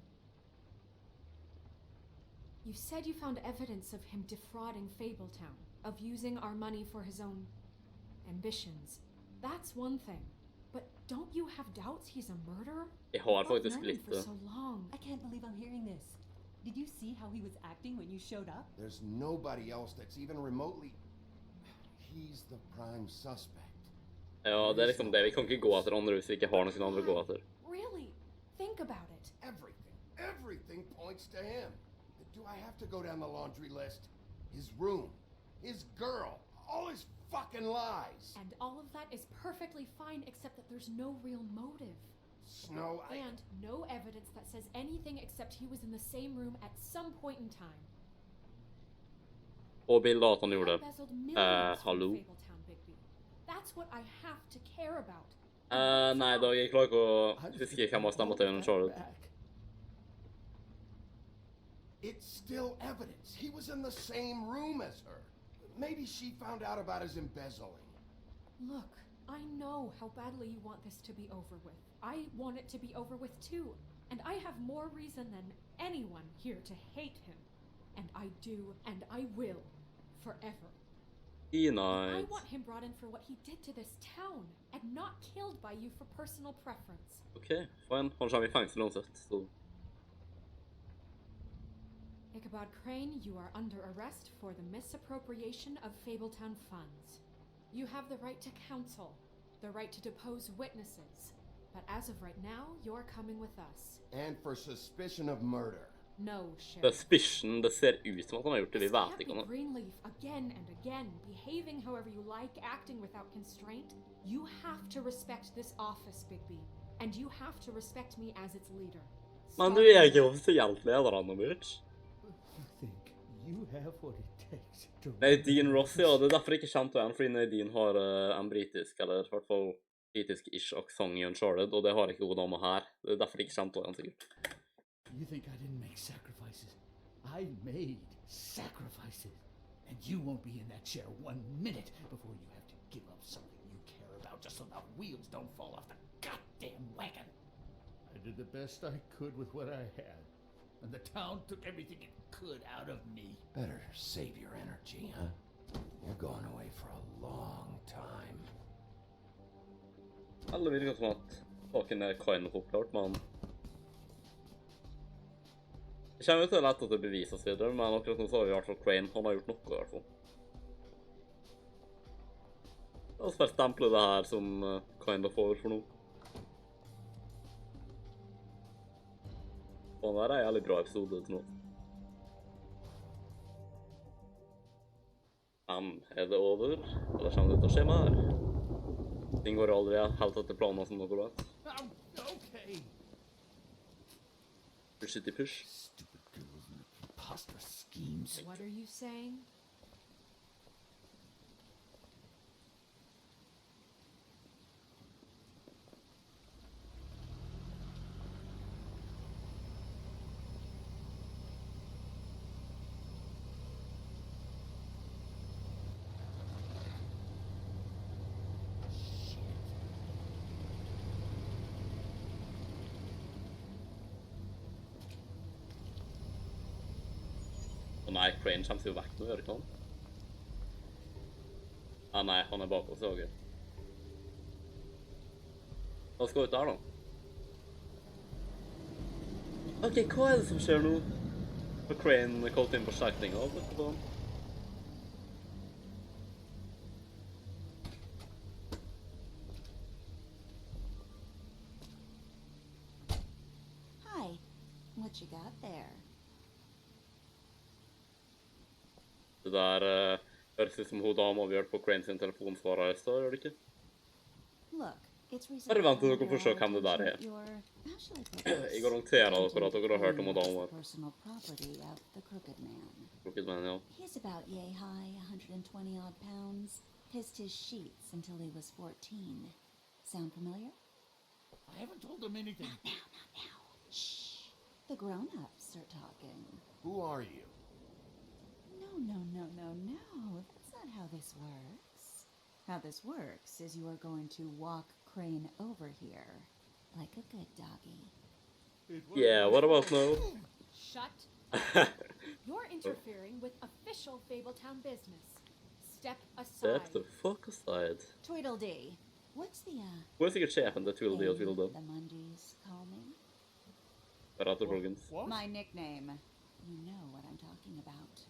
You said you found evidence of him defrauding Fabletown, of using our money for his own ambitions. That's one thing. But don't you have doubts he's a murderer? Jeg har You've faktisk known him litt for det. so long. I can't believe I'm hearing this. Did you see how he was acting when you showed up? There's nobody else that's even remotely... He's the prime suspect. Ja, det er liksom det. Vi kan ikke gå etter andre hvis vi ikke har noen andre å gå etter. Really? Think about it. Everything points to him. Do I have to go down the laundry list? His room, his girl, all his fucking lies. And all of that is perfectly fine except that there's no real motive. Snow, And no evidence that says anything except he was in the same room at some point in time. Og bildet at han gjorde det. Embezzled millions from Hallo? Fabletown, Bigby. That's what I have to care about. Nei, Dag, jeg klarer ikke å huske hvem har stemmet til gjennom Charlotte. it's still evidence. He was in the same room as her. Maybe she found out about his embezzling. Look, I know how badly you want this to be over with. I want it to be over with too. And I have more reason than anyone here to hate him. And I do, and I will, forever. I want him brought in for what he did to this town, and not killed by you for personal preference. Okay, fine. Han kommer i fengsel uansett, så... Ichabod Crane, you are under arrest for the misappropriation of Fabletown funds. You have the right to counsel, the right to depose witnesses, but as of right now, you're coming with us. And for suspicion of murder. No, Sheriff. Suspicion, det ser ut som at han har gjort det, vi vet ikke om det. Greenleaf again and again, behaving however you like, acting without constraint. You have to respect this office, Bigby, and you have to respect me as its leader. Men du er ikke offisielt leder av noe, bitch. You have what it takes to... Nadine Ross, ja, det er derfor jeg ikke kjente henne, fordi Nadine har en britisk, eller i hvert fall britisk-ish aksent i Uncharted, og det har ikke hun dame her. Det er derfor jeg ikke kjente henne, sikkert. You think I didn't make sacrifices? I made sacrifices. And you won't be in that chair 1 minute before you have to give up something you care about just so the wheels don't fall off the goddamn wagon. I did the best I could with what I had. And the town took everything it could out of me. Better save your energy, huh? You're going away for a long time. Alle virker som at saken er kind of oppklart, men... Det kommer jo til å lette til bevis og så videre, men akkurat nå så har vi i hvert fall Crane. Han har gjort noe i hvert fall. La oss bare stemple det her som kind of over for nå. Og det her er en jævlig bra episode til nå. Men er det over? Eller kommer det til å skje mer? Ting går aldri helt etter planen som dere vet. Okay. Push-ity push. Preposterous schemes. What are you saying? Og nei, Crane kommer seg jo vekk nå, gjør ikke han? Ah, nei, han er bak oss, ok. La oss gå ut der, da. Ok, hva er det som skjer nå? Har Crane kalt inn forsterkninger, vet du hva? Hi. What you got there? Det der høres ut som hun dama vi hørte på Crane sin telefonsvarer i stad, gjør det ikke? Look, it's Bare recently vent til come dere to får se our hvem det der attention er. that you're, how shall I put Jeg this? garanterer dere at dere har hørt om hun Attempting to dama. claim the personal property of the Crooked Man. Crooked Man, ja. He's about yay high, 120 odd pounds. Pissed his sheets until he was 14. Sound familiar? I haven't told them anything. Not now. Shh. The grown-ups are talking. Who are you? No. That's not how this works. How this works is you are going to walk Crane over here. Like a good doggy. Yeah, what about now? Shut up. You're interfering with official Fabletown business. Step aside. Step the fuck aside. Tweedledee. What's the, Hun er sikkert sjefen til Tweedledee og Tweedledum. the Mundies call me? Ratter folkens. My nickname. You know what I'm talking about.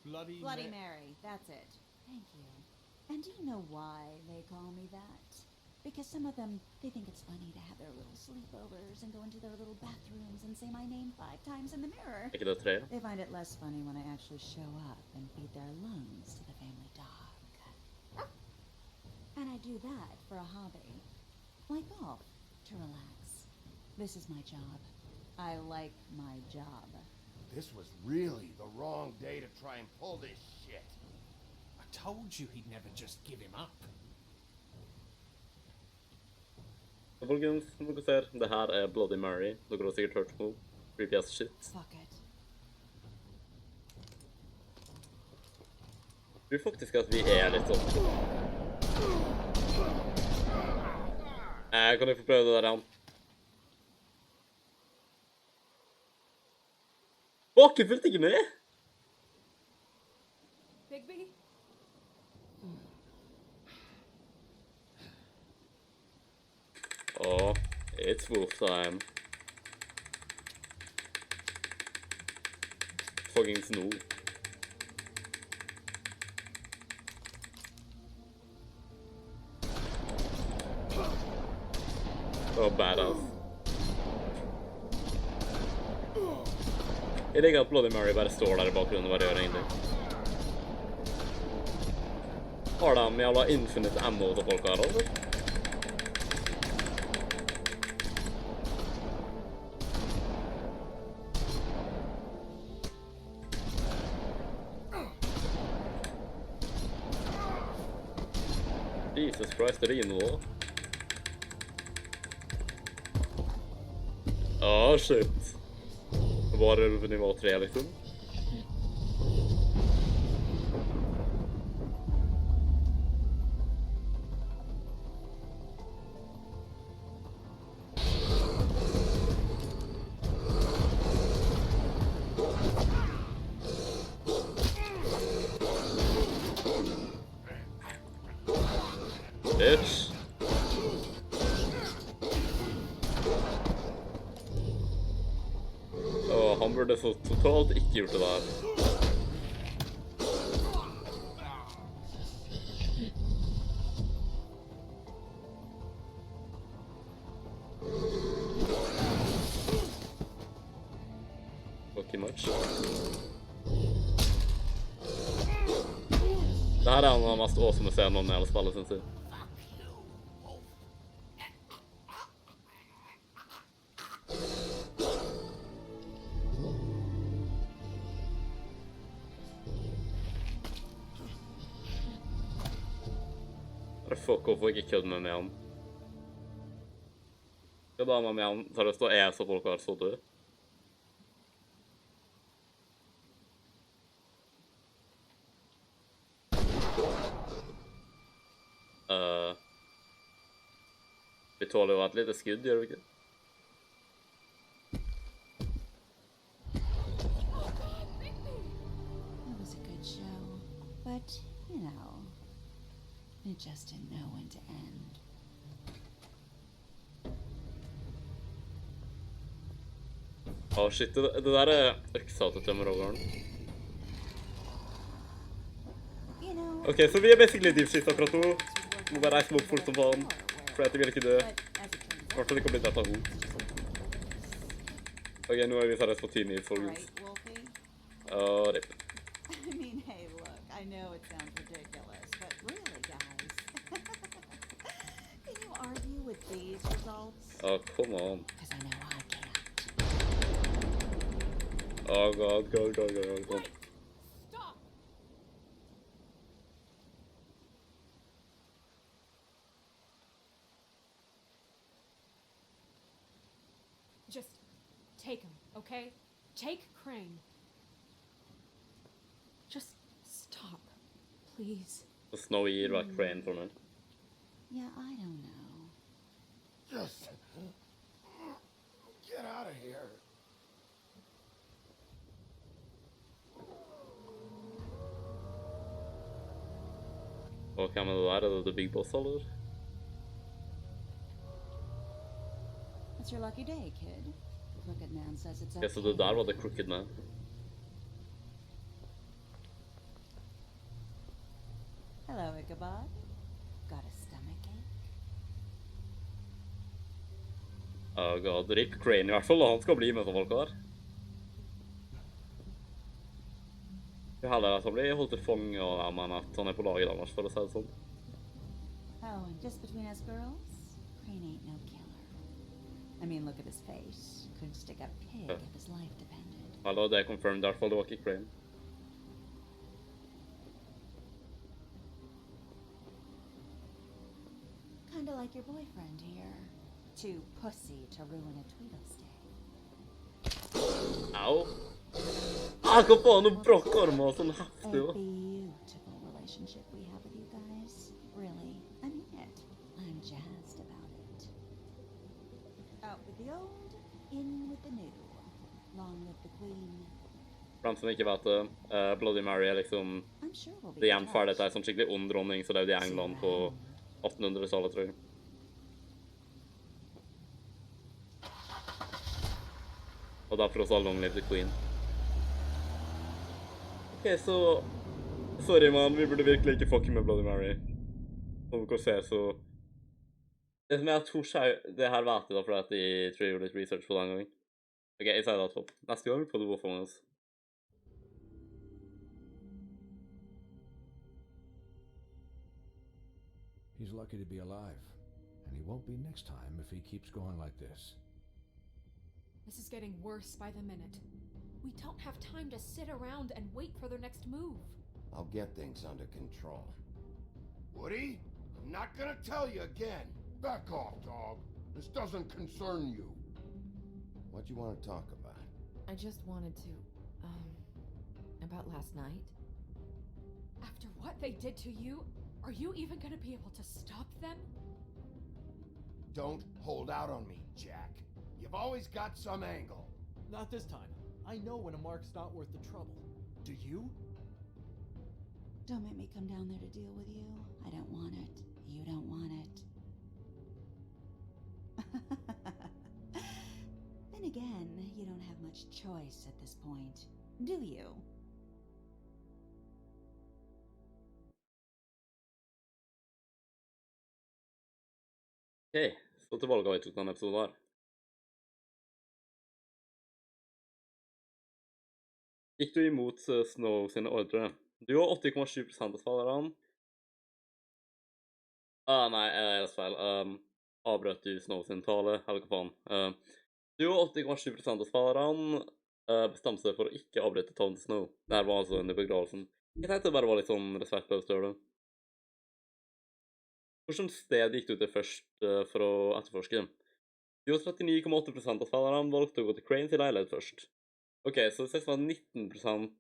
Bloody Mary. That's it. Thank you. And do you know why they call me that? Because some of them, they think it's funny to have their little sleepovers and go into their little bathrooms and say my name 5 times in the mirror. Ikke det tre? They find it less funny when I actually show up and feed their lungs to the family dog. And I do that for a hobby. Like golf, to relax. This is my job. I like my job. This was really the wrong day to try and pull this shit. I told you he'd never just give him up. Så folkens, som dere ser, det her er Bloody Mary. Dere har sikkert hørt om creepy ass shit. Fuck it. Jeg tror faktisk at vi er litt sånn. Kan jeg få prøve det der igjen? Fuck, jeg fulgte ikke med! Bigby? Oh, it's wolf time. Fucking snow. Oh, badass. Jeg liker at Bloody Mary bare står der i bakgrunnen og bare gjør egentlig. Har de jævla infinite ammo til folk her, altså? Jesus Christ, det er noe. Åh, shit. Var det nivå 3, liksom? Bitch. Han burde så totalt ikke gjort det der. Fucking much. Det her er en av de mest awesome scenene i hele spillet, synes jeg. Fuck, hvorfor ikke kødde med han? Hva da med han? Seriøst, da er så folk har så død. Vi tåler jo et lite skudd, gjør vi ikke? But, you know, it just didn't know when to end. Shit, det der øksa til tømmerhoggeren. Ok, så vi basically deep shit akkurat nå. Må bare reise meg opp fort som faen, for jeg vil ikke dø. Hvertfall ikke å bli drept av henne. Ok, nå vi seriøst på 10 minutes, folkens. Rip. I mean, hey, look, I know it sounds ridiculous, but really, guys, can you argue with these results? Oh, come on. Because I know I can't. Oh, God. Just take him, okay? Take Crane. Just stop, please. Så Snow gir bare Crane for meg. Yeah, I don't know. Just get out of here. Og hvem det der? Det The Big Boss, eller? It's your lucky day, kid. The crooked man says it's okay. Ja, så det der var The Crooked Man. Hello, Ichabod. Got a stomachache? Oh god, Rip Crane i hvert fall, han skal bli med sånne folk der. Jeg heller at han blir holdt til fange og men at han på laget annars, for å si det sånn. Oh, and just between us girls, Crane ain't no killer. I mean, look at his face. Couldn't stick a pig if his life depended. Hallo, det confirmed i hvert fall, det var ikke Crane. Kinda like your boyfriend here. Too pussy to ruin a Tweedle stay. Au! Hva faen, nå brakk armen og sånn heftig, A jo. beautiful relationship we have with you guys. Really, I mean it. I'm jazzed about it. Out with the old, in with the new. Long live the queen. For dem som ikke vet det, Bloody Mary liksom I'm sure we'll be det igjen ferdig til en sånn skikkelig ond dronning, så levde i England på 1800-tallet, tror jeg. Og derfor også Long Live the Queen. Ok, så... Sorry, man, vi burde virkelig ikke fucke med Bloody Mary. Som dere ser, så... Det som jeg tror skjer... Det her vet jeg da, for at jeg tror jeg gjorde litt research på den gangen. Ok, jeg sier det altså. Neste gang får du gå for oss. He's lucky to be alive, and he won't be next time if he keeps going like this. This is getting worse by the minute. We don't have time to sit around and wait for their next move. I'll get things under control. Woody, I'm not gonna tell you again. Back off, dog. This doesn't concern you. What do you want to talk about? I just wanted to, about last night. After what they did to you, are you even gonna be able to stop them? Don't hold out on me, Jack. You've always got some angle. Not this time. I know when a mark's not worth the trouble. Do you? Don't make me come down there to deal with you. I don't want it. You don't want it. Then again, you don't have much choice at this point, do you? Ok, så til valget vi tok denne episoden her. Gikk du imot Snow sine ordre? Du har 80,7% av spillerne. Nei, jeg er feil. Avbrøt du Snow sin tale, eller hva faen. Du har 80,7% av spillerne bestemte seg for å ikke avbryte talen til Snow. Det her var altså under begravelsen. Jeg tenkte det bare var litt sånn respektløst å gjøre det. Hvilket sted gikk du til først for å etterforske? Du har 39,8% av spillerne valgte å gå til Crane til leilighet først. Ok, så det var 19%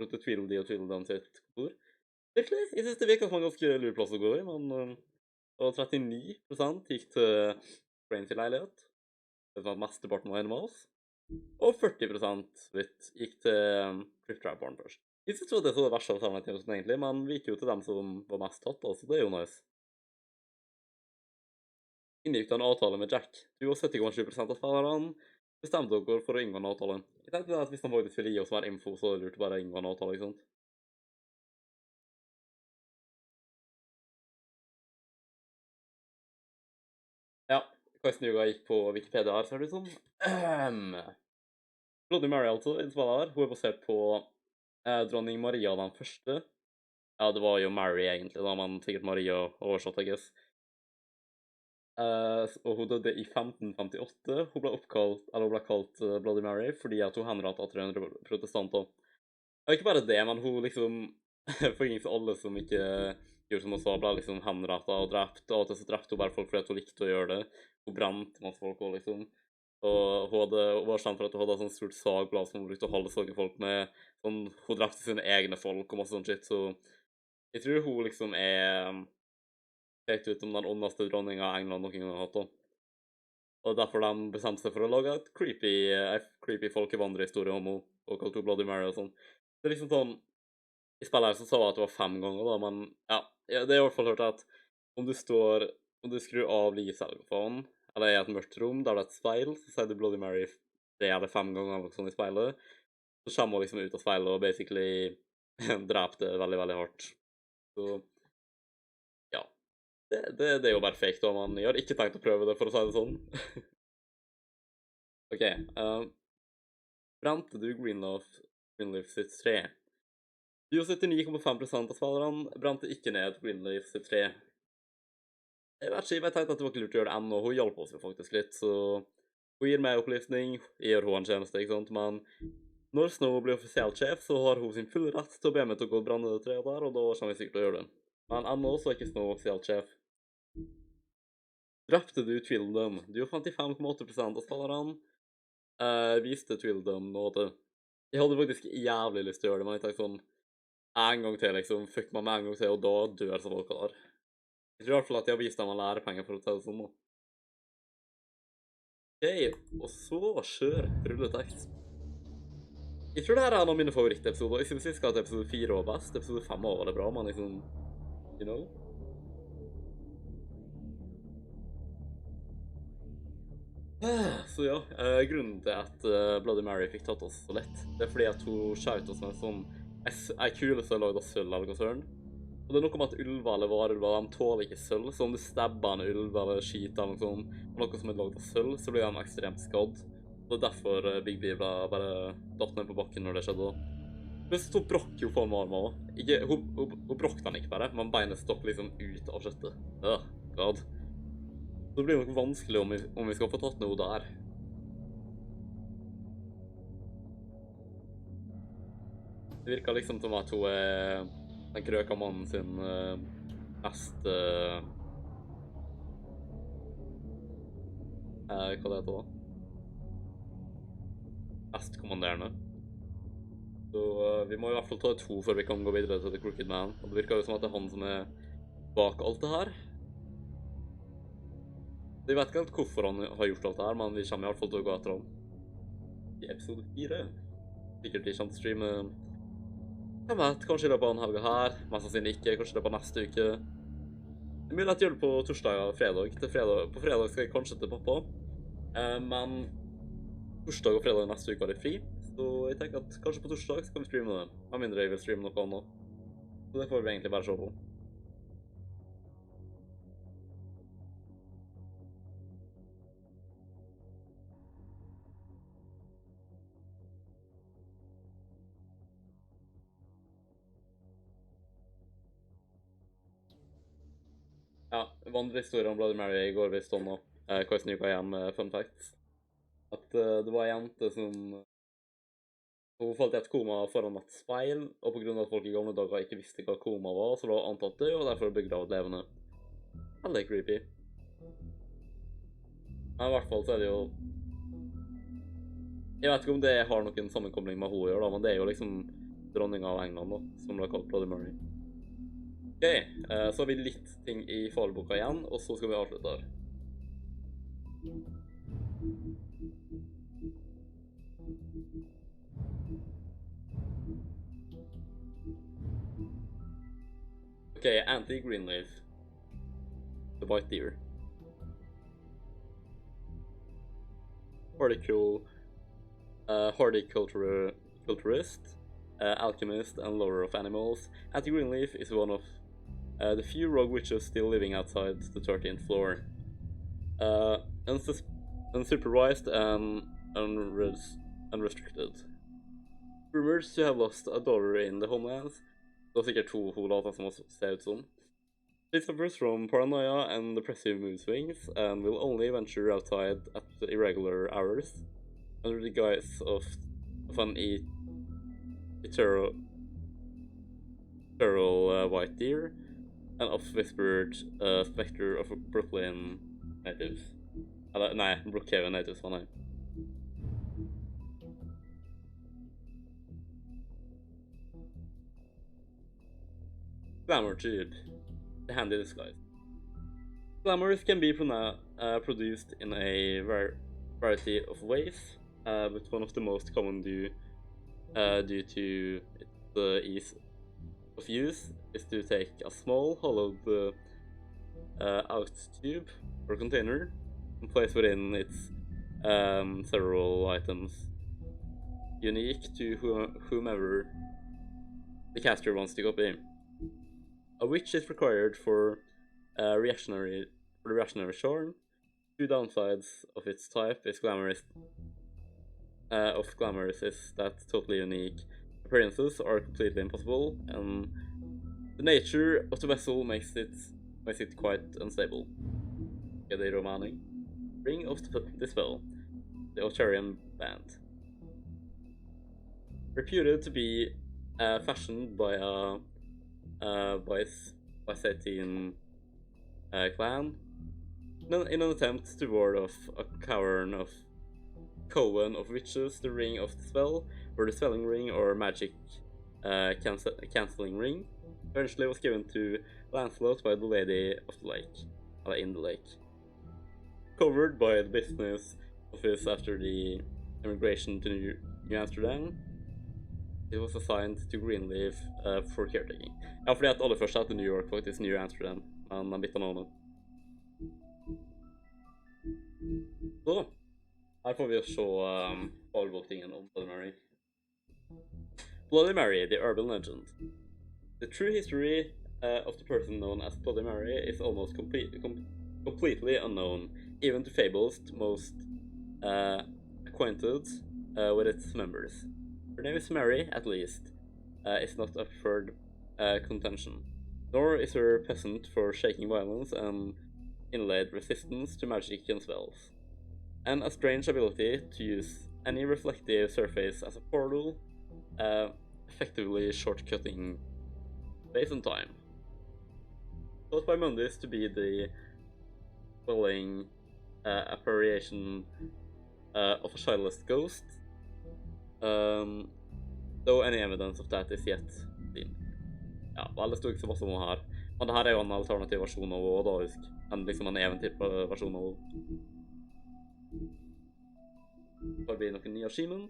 til Tweedledee og Tweedledum sitt kontor. Virkelig, jeg synes det virker som en ganske lur plass å gå i, men... Og 39% gikk til Crane til leilighet. Det var mesteparten var hjemme med oss. Og 40% gikk til Crypt Trap Barn først. Jeg synes jo det er så det verste alternativet sånn egentlig, men vi gikk jo til dem som var mest tatt, altså det er jo nice. Inngikk du en avtale med Jack? Du og 70,7% av spillerne bestemte dere for å inngå en avtale. Jeg tenkte at hvis de faktisk ville gi oss mer info, så er det lurt å bare inngå en avtale, ikke sant? Ja, hva snuga gikk på Wikipedia her, ser det ut som. Bloody Mary, altså, i spillet her, hun er basert på dronning Maria den første. Ja, det var jo Mary egentlig, da, men sikkert Maria oversatt, I guess. Og hun døde I 1558. Hun ble kalt Bloody Mary fordi at hun henrettet 300 protestanter. Og ikke bare det, men hun liksom, for alle som ikke gjorde som hun sa, ble liksom henrettet og drept, og til så drepte hun bare folk fordi hun likte å gjøre det. Hun brente masse folk også, liksom. Og hun var kjent for at hun hadde sånn stort sagblad som hun brukte å halshogge folk med. Sånn, hun drepte sine egne folk og masse sånn shit, så jeg tror hun liksom pekt ut som den ondeste dronninga England noen gang har hatt da. Og derfor de bestemte seg for å lage et creepy folkevandrehistorie om henne, og kalte henne Bloody Mary og sånn. Det er liksom sånn, I spillet her så sa jeg at det var 5 ganger da, men ja, det I hvert fall hørt at om du skrur av lyset eller I et mørkt rom der det et speil, så sier du Bloody Mary 3 eller 5 ganger eller sånn I speilet, så kommer hun liksom ut av speilet og basically dreper det veldig, veldig hardt. Så, ja, det jo bare fake da, man har ikke tenkt å prøve det for å si det sånn. Ok, brente du Greenleaf sitt 3? Du og 79,5% av spillerne brente ikke ned Greenleaf sitt 3. Jeg vet ikke, jeg tenkte at det var ikke lurt å gjøre det ennå, hun hjalp oss jo faktisk litt, så hun gir meg opplysning, jeg gjør hun en tjeneste, ikke sant, men når Snow blir offisielt sjef, så har hun sin fulle rett til å be meg til å gå og brenne det treet der, og da kommer vi sikkert til å gjøre det. Men ennå så ikke Snow offisielt sjef. Drepte du Tweedledum? Du og 55,8% av spillerne viste Tweedledum nåde. Jeg hadde faktisk jævlig lyst til å gjøre det, men jeg tenkte sånn, en gang til liksom, fuck meg med en gang til, og da dør så folk der. Jeg tror I hvert fall at jeg har vist dem en lærepenger for å ta det sånn nå. Ok, og så kjør rulletekst. Jeg tror det her en av mine favorittepisoder. Jeg synes jeg skal at episode 4 var best. Episode 5 var det bra, men liksom, you know. Så ja, grunnen til at Bloody Mary fikk tatt oss så lett, det fordi at hun skjøt oss med en sånn en kule som lagd av sølv eller noe sånt. Og det noe med at ulver eller varulver, de tåler ikke sølv, så om du stabber en ulv eller skyter eller noe sånt, og noe som lagd av sølv, så blir de ekstremt skadd. Og derfor Big B bare datt ned på bakken når det skjedde da. Men så brakk jo på med armen også. Hun brakk den ikke bare, men beinet stopper liksom ut av kjøttet. God. Så det blir nok vanskelig om vi skal få tatt noe der. Det virker liksom som at hun den krøka mannen sin mest hva det heter da? Mest kommanderende. Så vi må I hvert fall ta 2 før vi kan gå videre til The Crooked Man. Og det virker jo som at det han som bak alt det her. Jeg vet ikke helt hvorfor han har gjort alt det her, men vi kommer I hvert fall til å gå etter han. I episode 4. Sikkert de kommer til å streame. Jeg vet, kanskje det på en helga her, mest sannsynlig ikke, kanskje det på neste uke. Det mulig at jeg gjør det på torsdag og fredag. På fredag skal jeg kanskje til pappa. Men torsdag og fredag neste uke har jeg fri, så jeg tenker at kanskje på torsdag skal vi streame det. Med mindre jeg vil streame noe annet. Så det får vi egentlig bare se på. Ja, vandrehistorie om Bloody Mary går visst sånn nå. Hva snuka igjen med fun facts. At det var en jente som hun falt I et koma foran et speil, og på grunn av at folk I gamle dager ikke visste hva koma var, så ble hun antatt død, og derfor bygde hun et levende. Veldig creepy. Men I hvert fall så det jo jeg vet ikke om det har noen sammenkobling med hun å gjøre da, men det jo liksom dronninga av England da, som ble kalt Bloody Mary. Ok, så har vi litt ting I fallboka igjen, og så skal vi avslutte her. Okay, anti-Greenleaf. The white deer. Horticulturist, alchemist, and lover of animals. Anti-Greenleaf is one of the few rogue witches still living outside the 13th floor. Unsupervised and unrestricted. Rumored to have lost a daughter in the homelands. Det var sikkert hun lata som å se ut som. She suffers from paranoia and depressive mood swings, and will only venture outside at irregular hours, under the guise of an eternal white deer, an oft-whispered specter of Brooklyn natives. Eller, nei, Brookhaven natives, var nei. Glamour tube. The handy disguise. Glamours can be produced in a variety of ways, but one of the most common due to the ease of use is to take a small hollowed out tube or container and place within its several items unique to whomever the caster wants to copy. A witch is required for the reactionary charm. Two downsides of its type is glamorous is that totally unique appearances are completely impossible, and the nature of the vessel makes it quite unstable. The Romani Ring of the Spell, the Ocharian band. Reputed to be fashioned by a Byzantine clan in an attempt to ward off a coven of witches. The Ring of the Spell, or the Spelling Ring, or Magic Cancelling Ring, eventually was given to Lancelot by the Lady of the Lake, in the lake. Covered by the business office after the immigration to New Amsterdam, it was assigned to Greenleaf for caretaking. Ja, fordi at aller først heter New York faktisk New Amsterdam, men han bytta navnet. Så, her får vi se overvåkningen om Bloody Mary. Bloody Mary, the urban legend. The true history of the person known as Bloody Mary is almost completely unknown, even to fables most acquainted with its members. Her name is Mary, at least, is not up for contention, nor is her peasant for shaking violence and inlaid resistance to magic and spells, and a strange ability to use any reflective surface as a portal, effectively shortcutting space and time. Thought by Mundus to be the dwelling apparition of a childless ghost, though any evidence of that is yet seen. Ja, det sto ikke så masse om her. Men det her er jo en alternativ versjon av henne, da, husk. En liksom en eventyrversjon av henne. Så har vi noen nye achievement.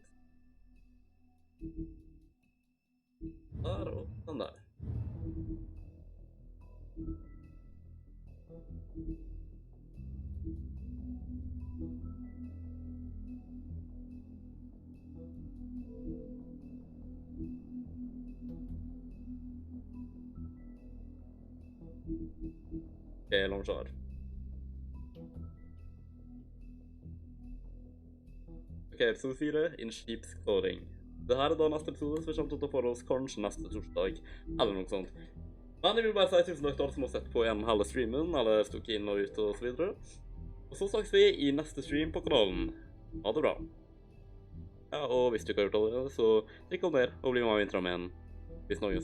Der og den der. Okay, Longshard. Ok, episode 4, In Sheep's Clothing. Det her er da neste episode, så vi kommer til å ta for oss kanskje neste torsdag, eller noe sånt. Men jeg vil bare si tusen takk til alle som har sett på gjennom hele streamen, eller stukket inn og ut og så videre. Og så snakkes vi i neste stream på kanalen. Ha det bra. Ja, og hvis du ikke har gjort det allerede, så trykk om der og bli med og intra med en hvis noe.